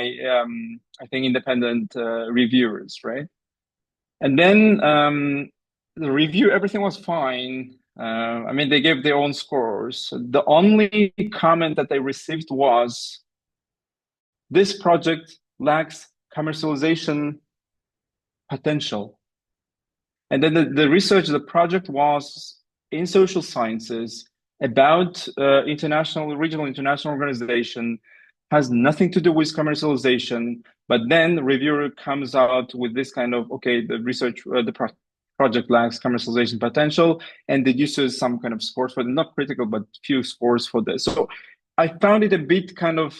I think, independent reviewers, right? And then the review, everything was fine. I mean, they gave their own scores. The only comment that they received was, this project lacks commercialization potential. And then the research, the project was in social sciences about regional international organization, has nothing to do with commercialization. But then the reviewer comes out with this kind of, okay, the research, project lacks commercialization potential, and it uses some kind of scores for them, not critical, but few scores for this. So I found it a bit kind of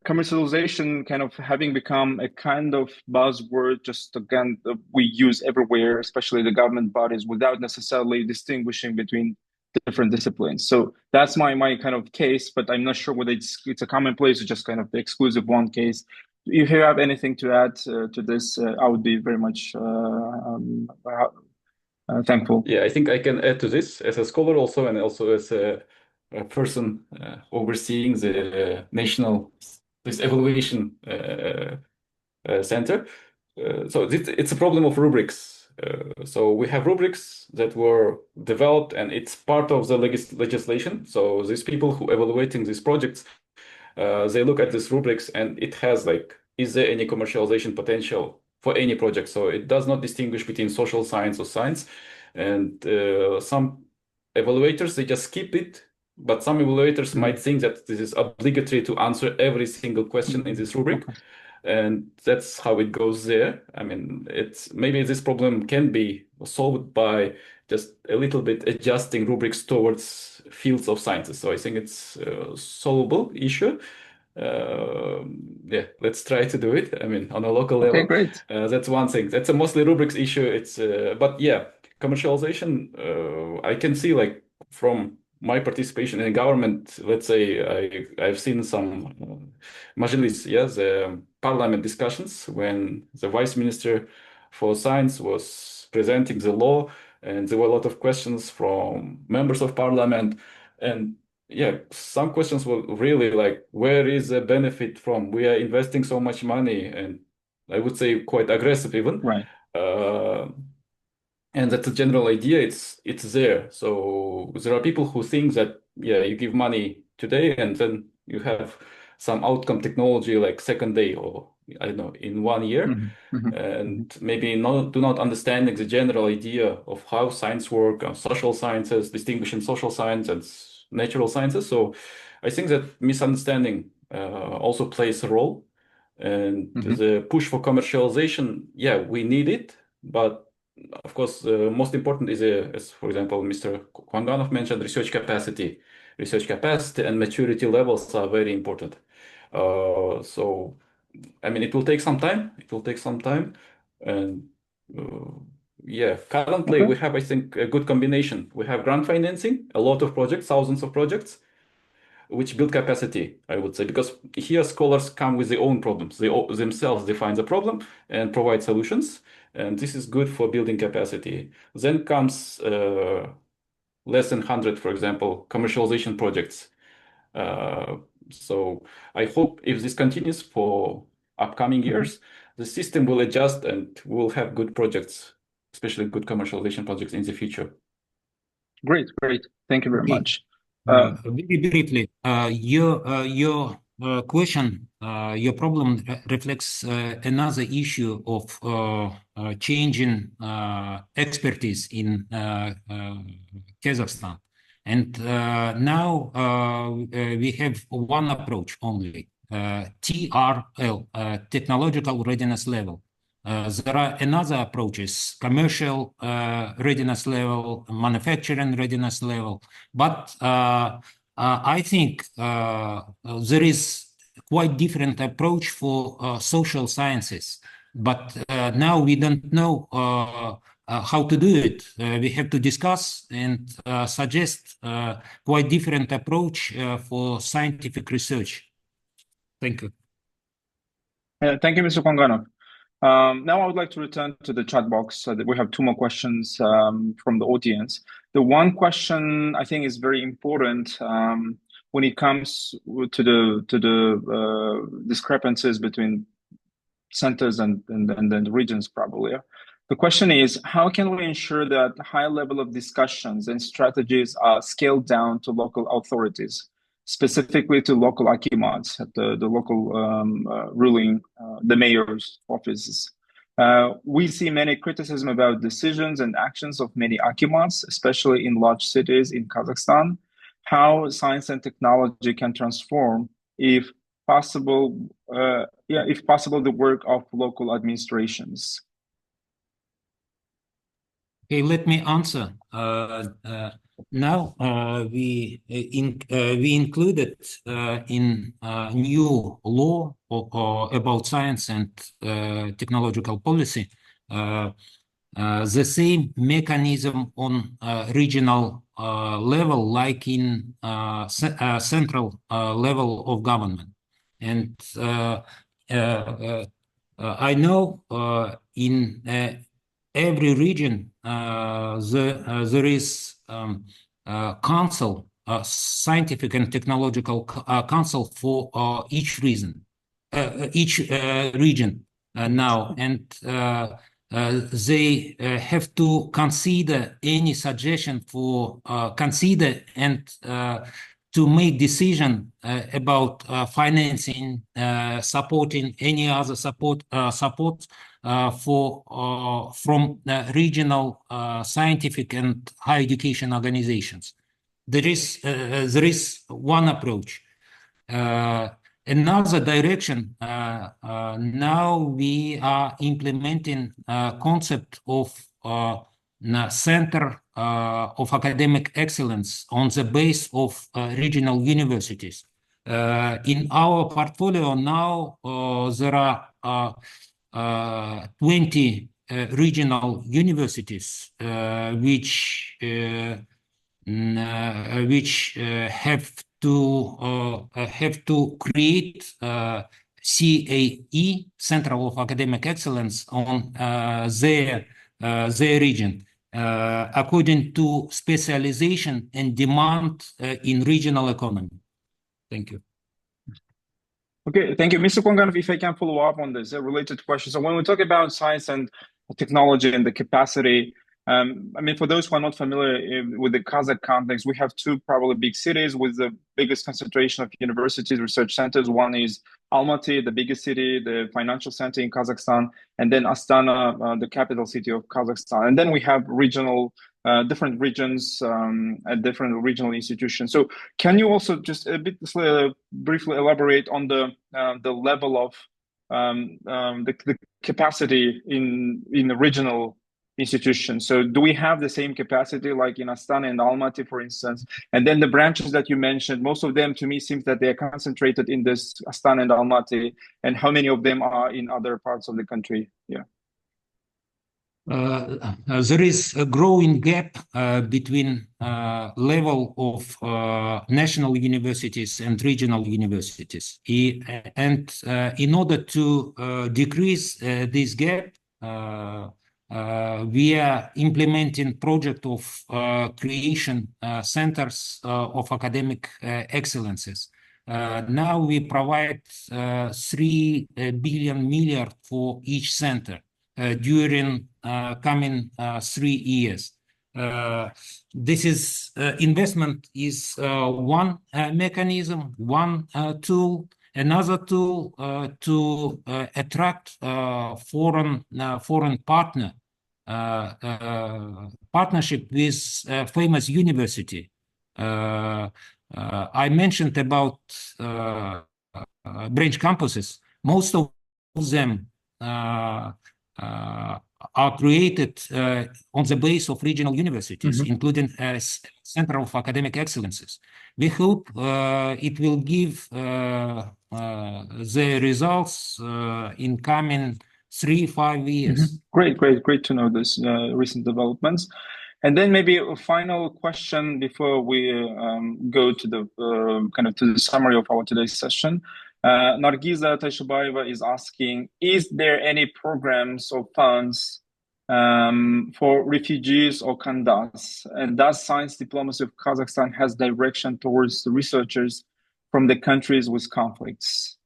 commercialization kind of having become a kind of buzzword, just again, we use everywhere, especially the government bodies, without necessarily distinguishing between different disciplines. So that's my kind of case, but I'm not sure whether it's a commonplace or just kind of the exclusive one case. If you have anything to add to this, I would be very much thankful. Yeah, I think I can add to this as a scholar also, and also as a person overseeing the national evaluation center. So it's a problem of rubrics. So we have rubrics that were developed, and it's part of the legislation. So these people who evaluating these projects, they look at these rubrics, and it has like, is there any commercialization potential for any project? So it does not distinguish between social science or science. And some evaluators, they just skip it. But some evaluators might think that this is obligatory to answer every single question in this rubric. And that's how it goes there. I mean, maybe this problem can be solved by just a little bit adjusting rubrics towards fields of sciences. So I think it's a solvable issue. Yeah, let's try to do it. I mean, on a local level. Okay, great. That's one thing. That's a mostly rubrics issue. But yeah, commercialization, I can see like from my participation in government, let's say I've seen some majlis, the parliament discussions when the vice minister for science was presenting the law, and there were a lot of questions from members of parliament. And yeah, some questions were really like, where is the benefit from? We are investing so much money, and I would say quite aggressive even. Right. And that's a general idea. It's there. So there are people who think that, yeah, you give money today and then you have some outcome technology like second day, or I don't know, in 1 year. And maybe do not understanding the general idea of how science work, social sciences, distinguishing social science and natural sciences. So I think that misunderstanding also plays a role. And the push for commercialization, yeah, we need it, but of course, most important is, as for example, Mr. Kwanganov mentioned, research capacity. Research capacity and maturity levels are very important. So, I mean, it will take some time. And yeah, currently we have, I think, a good combination. We have grant financing, a lot of projects, thousands of projects, which build capacity, I would say, because here scholars come with their own problems. They themselves define the problem and provide solutions. And this is good for building capacity. Then comes less than 100, for example, commercialization projects. So I hope if this continues for upcoming years, the system will adjust and we'll have good projects, especially good commercialization projects in the future. Great. Thank you very much. Very briefly, your question, your problem reflects another issue of changing expertise in Kazakhstan. And now we have one approach only, TRL, technological readiness level. There are another approaches, commercial readiness level, manufacturing readiness level, but I think there is quite different approach for social sciences. But now we don't know how to do it. We have to discuss and suggest quite different approach for scientific research. Thank you. Thank you, Mr. Konganov. Now I would like to return to the chat box so that we have two more questions from the audience. The one question I think is very important when it comes to the discrepancies between centers and the regions, probably. The question is, how can we ensure that high level of discussions and strategies are scaled down to local authorities, specifically to local akimats, the local ruling, the mayor's offices? We see many criticism about decisions and actions of many akimats, especially in large cities in Kazakhstan. How science and technology can transform, if possible, the work of local administrations. Okay, let me answer. Now we included in new law about science and technological policy the same mechanism on regional level like in central level of government. And I know in every region there is council, scientific and technological council for each region now, and they have to consider any suggestion for consider and to make decision about financing, supporting any other support from regional scientific and higher education organizations. There is one approach. Another direction, now we are implementing a concept of center of academic excellence on the base of regional universities. In our portfolio now, there are 20 regional universities which have to create CAE, Center of Academic Excellence, on their region, according to specialization and demand in regional economy. Thank you. Okay, thank you. Mr. Konganov, if I can follow up on this, a related question. So when we talk about science and technology and the capacity, I mean, for those who are not familiar with the Kazakh context, we have two probably big cities with the biggest concentration of universities, research centers. One is Almaty, the biggest city, the financial center in Kazakhstan, and then Astana, the capital city of Kazakhstan. And then we have regional, different regions and different regional institutions. So can you also just a bit briefly elaborate on the level of the capacity in the regional institutions? So do we have the same capacity like in Astana and Almaty, for instance? And then the branches that you mentioned, most of them to me seems that they are concentrated in this Astana and Almaty, and how many of them are in other parts of the country? Yeah. There is a growing gap between level of national universities and regional universities. And in order to decrease this gap, we are implementing project of creation centers of academic excellences. Now we provide 3 billion for each center during coming 3 years. This is investment is one mechanism, one tool. Another tool to attract foreign partnership with famous university. I mentioned about branch campuses. Most of them are created on the base of regional universities, including Center of Academic Excellences. We hope it will give the results in coming 3-5 years. Great to know this recent developments. And then maybe a final question before we go to the to the summary of our today's session. Nargiza Tayshibayeva is asking, is there any programs or funds for refugees or Kandas? And does science diplomacy of Kazakhstan has direction towards the researchers from the countries with conflicts?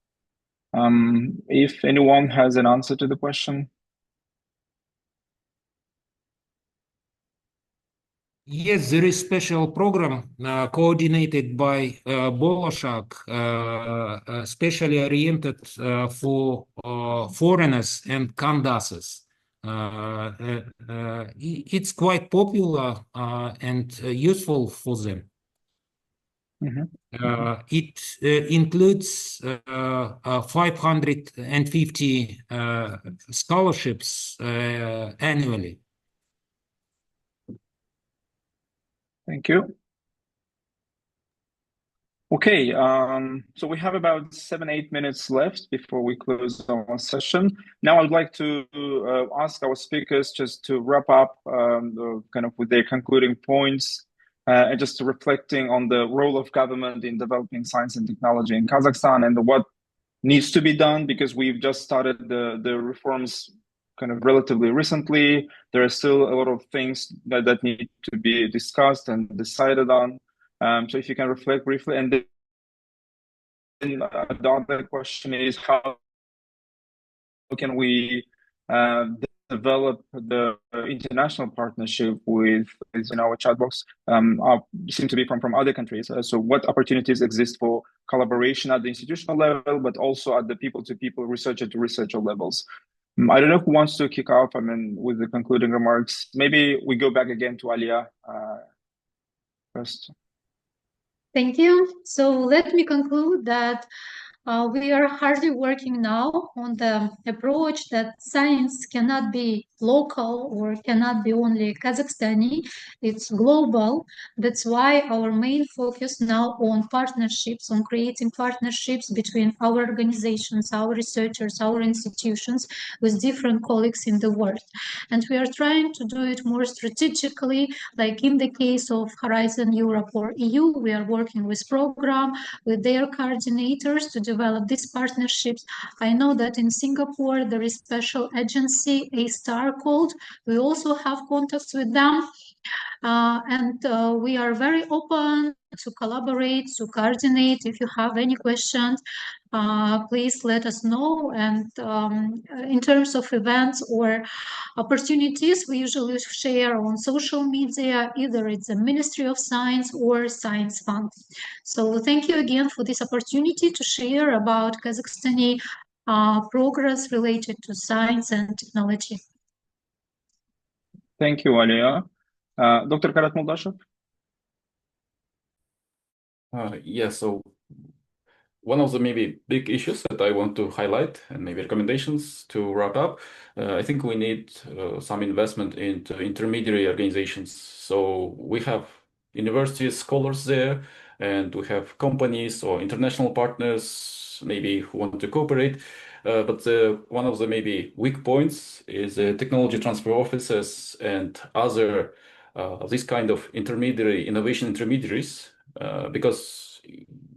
If anyone has an answer to the question. Yes, there is special program coordinated by Boloshak, specially oriented for foreigners and Kandases. It's quite popular and useful for them. It includes 550 scholarships annually. Thank you. Okay, so we have about 7-8 minutes left before we close our session. Now I'd like to ask our speakers just to wrap up with their concluding points and just reflecting on the role of government in developing science and technology in Kazakhstan and what needs to be done, because we've just started the reforms relatively recently. There are still a lot of things that need to be discussed and decided on. So if you can reflect briefly, and then the other question is, how can we develop the international partnership with in our chat box seem to be from other countries. So what opportunities exist for collaboration at the institutional level, but also at the people-to-people, researcher-to-researcher levels? I don't know who wants to kick off, with the concluding remarks. Maybe we go back again to Alia first. Thank you. So let me conclude that we are hardly working now on the approach that science cannot be local or cannot be only Kazakhstani, it's global. That's why our main focus now on partnerships, on creating partnerships between our organizations, our researchers, our institutions with different colleagues in the world. And we are trying to do it more strategically, like in the case of Horizon Europe or EU, we are working with program, with their coordinators to develop these partnerships. I know that in Singapore, there is special agency, A-STAR called. We also have contacts with them. And we are very open to collaborate, to coordinate. If you have any questions, please let us know. And in terms of events or opportunities, we usually share on social media, either it's the Ministry of Science or Science Fund. So thank you again for this opportunity to share about Kazakhstani progress related to science and technology. Thank you, Alia. Dr. Karat Moldashov? Yeah, so one of the maybe big issues that I want to highlight and maybe recommendations to wrap up, I think we need some investment into intermediary organizations. So we have university scholars there, and we have companies or international partners maybe who want to cooperate. But one of the maybe weak points is technology transfer offices and other this kind of innovation intermediaries, because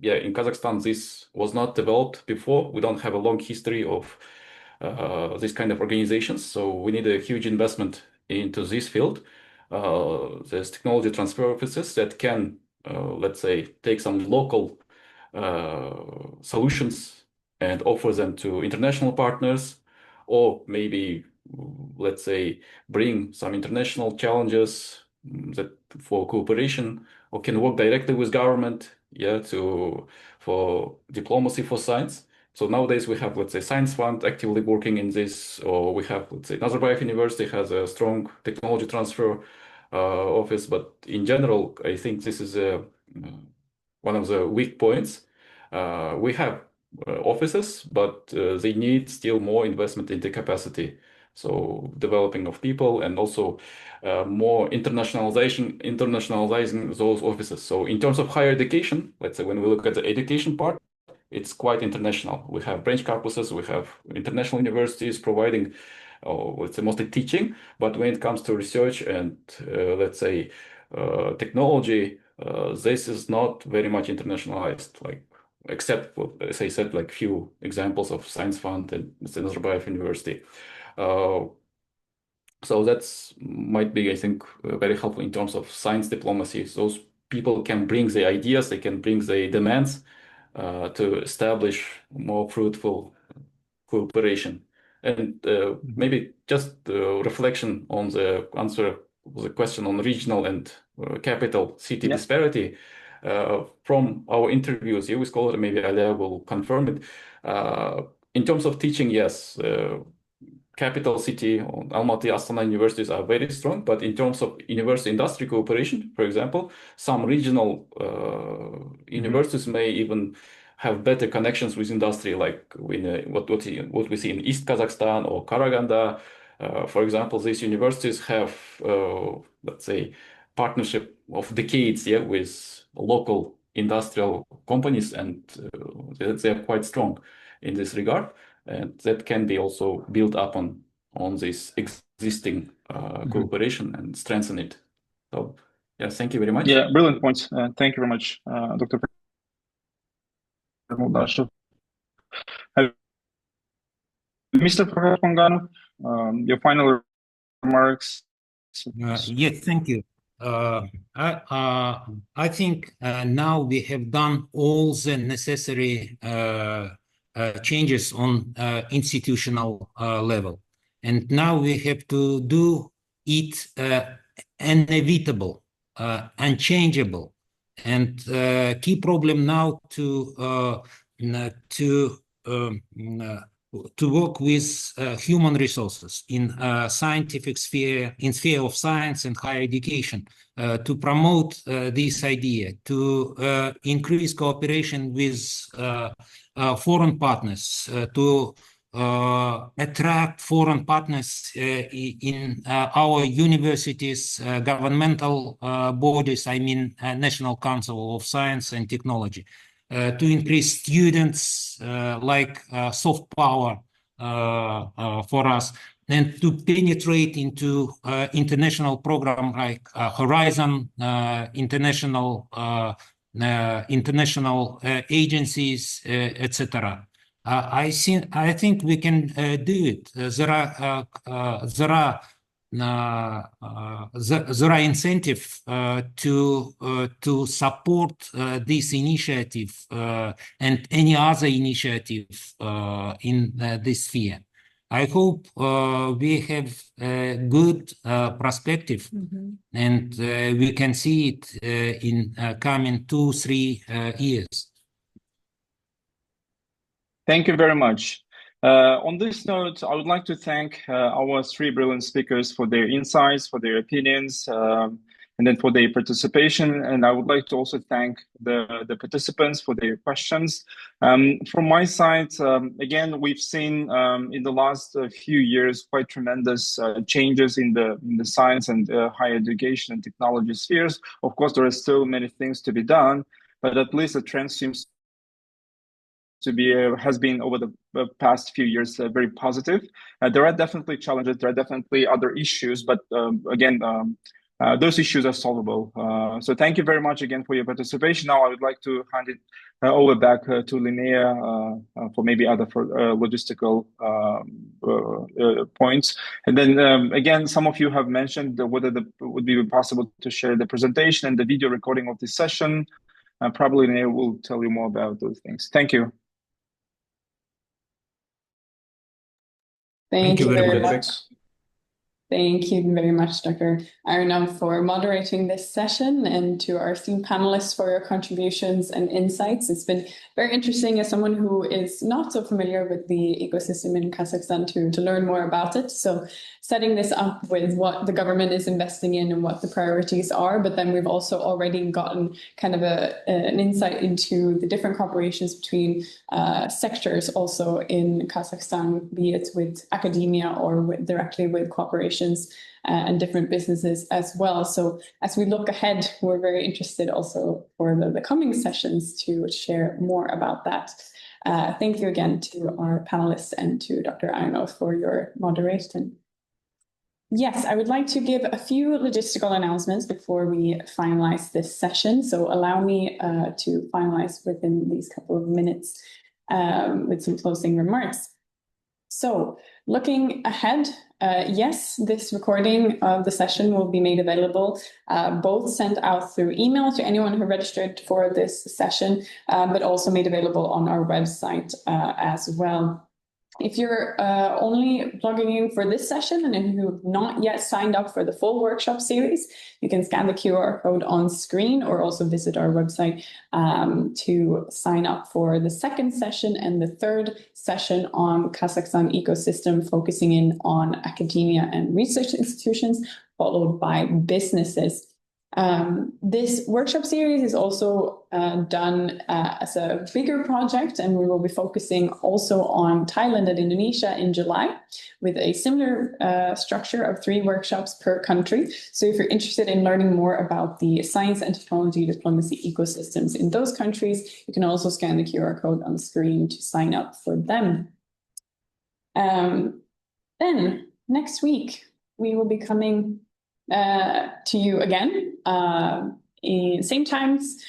yeah, in Kazakhstan, this was not developed before. We don't have a long history of this kind of organizations. So we need a huge investment into this field. There's technology transfer offices that can, let's say, take some local solutions and offer them to international partners, or maybe, let's say, bring some international challenges that for cooperation, or can work directly with government, yeah, for diplomacy for science. So nowadays we have, let's say, Science Fund actively working in this, or we have, let's say, Nazarbayev University has a strong technology transfer office. But in general, I think this is one of the weak points. We have offices, but they need still more investment into capacity. So developing of people and also more internationalizing those offices. So in terms of higher education, let's say when we look at the education part, it's quite international. We have branch campuses, we have international universities providing, let's say, mostly teaching. But when it comes to research and let's say technology, this is not very much internationalized, like except, as I said, like few examples of Science Fund and the Nazarbayev University. So that's might be, I think, very helpful in terms of science diplomacy. Those people can bring the ideas, they can bring the demands to establish more fruitful cooperation. And maybe just reflection on the answer of the question on regional and capital city disparity. From our interviews here with scholars, maybe Alia will confirm it. In terms of teaching, yes, capital city, Almaty, Astana universities are very strong, but in terms of university-industry cooperation, for example, some regional universities may even have better connections with industry, like what we see in East Kazakhstan or Karaganda. For example, these universities have, let's say, partnership of decades with local industrial companies, and they are quite strong in this regard. And that can be also built up on this existing cooperation and strengthen it. So, yeah, thank you very much. Yeah, brilliant points. Thank you very much, Dr. Moldashev. Mr. Panganov, your final remarks. Yes, thank you. I think now we have done all the necessary changes on institutional level, and now we have to do it inevitable, unchangeable, and key problem now to work with human resources in scientific sphere, in sphere of science and higher education, to promote this idea, to increase cooperation with foreign partners, to attract foreign partners in our universities, governmental bodies, I mean National Council of Science and Technology, to increase students like soft power for us, and to penetrate into international program like Horizon, international agencies, etc. I think we can do it. There are incentives to support this initiative and any other initiative in this sphere. I hope we have a good perspective, and we can see it in coming 2-3 years. Thank you very much. On this note, I would like to thank our 3 brilliant speakers for their insights, for their opinions, and then for their participation. And I would like to also thank the participants for their questions. From my side, again, we've seen in the last few years quite tremendous changes in the science and higher education and technology spheres. Of course, there are still many things to be done, but at least the trend seems to be has been over the past few years very positive. There are definitely challenges, there are definitely other issues, but again, those issues are solvable. So thank you very much again for your participation. Now I would like to hand it over back to Linnea for maybe other logistical points. And then again, some of you have mentioned whether it would be possible to share the presentation and the video recording of this session. Probably Linnea will tell you more about those things. Thank you. Thank you very much. Thank you very much, Dr. Aronov, for moderating this session, and to our esteemed panelists for your contributions and insights. It's been very interesting as someone who is not so familiar with the ecosystem in Kazakhstan to learn more about it. So setting this up with what the government is investing in and what the priorities are, but then we've also already gotten kind of an insight into the different cooperations between sectors also in Kazakhstan, be it with academia or directly with cooperation organizations and different businesses as well. So as we look ahead, we're very interested also for the coming sessions to share more about that. Thank you again to our panelists and to Dr. Arno for your moderation. Yes, I would like to give a few logistical announcements before we finalize this session. So allow me to finalize within these couple of minutes with some closing remarks. So looking ahead, yes, this recording of the session will be made available, both sent out through email to anyone who registered for this session, but also made available on our website as well. If you're only logging in for this session and you have not yet signed up for the full workshop series, you can scan the QR code on screen or also visit our website to sign up for the second session and the third session on Kazakhstan ecosystem, focusing in on academia and research institutions, followed by businesses. This workshop series is also done as a bigger project, and we will be focusing also on Thailand and Indonesia in July with a similar structure of 3 workshops per country. So if you're interested in learning more about the science and technology diplomacy ecosystems in those countries, you can also scan the QR code on the screen to sign up for them. Then next week, we will be coming to you again, in same times,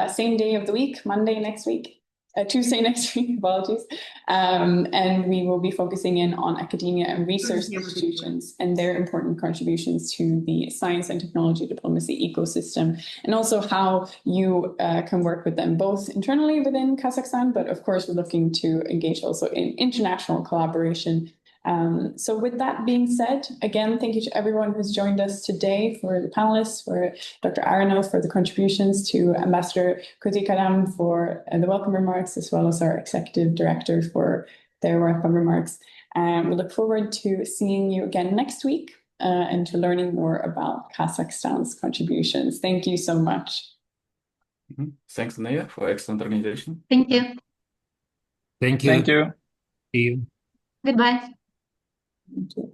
same day of the week, Monday next week, Tuesday next week, apologies. And we will be focusing in on academia and research institutions and their important contributions to the science and technology diplomacy ecosystem, and also how you can work with them both internally within Kazakhstan, but of course we're looking to engage also in international collaboration. So with that being said, again, thank you to everyone who's joined us today, for the panelists, for Dr. Arno, for the contributions, to Ambassador Kuti Kadam for the welcome remarks, as well as our executive director for their welcome remarks. We look forward to seeing you again next week and to learning more about Kazakhstan's contributions. Thank you so much. Thanks, Naya, for excellent organization. Thank you. Thank you. Thank you. See you. Goodbye. Thank you.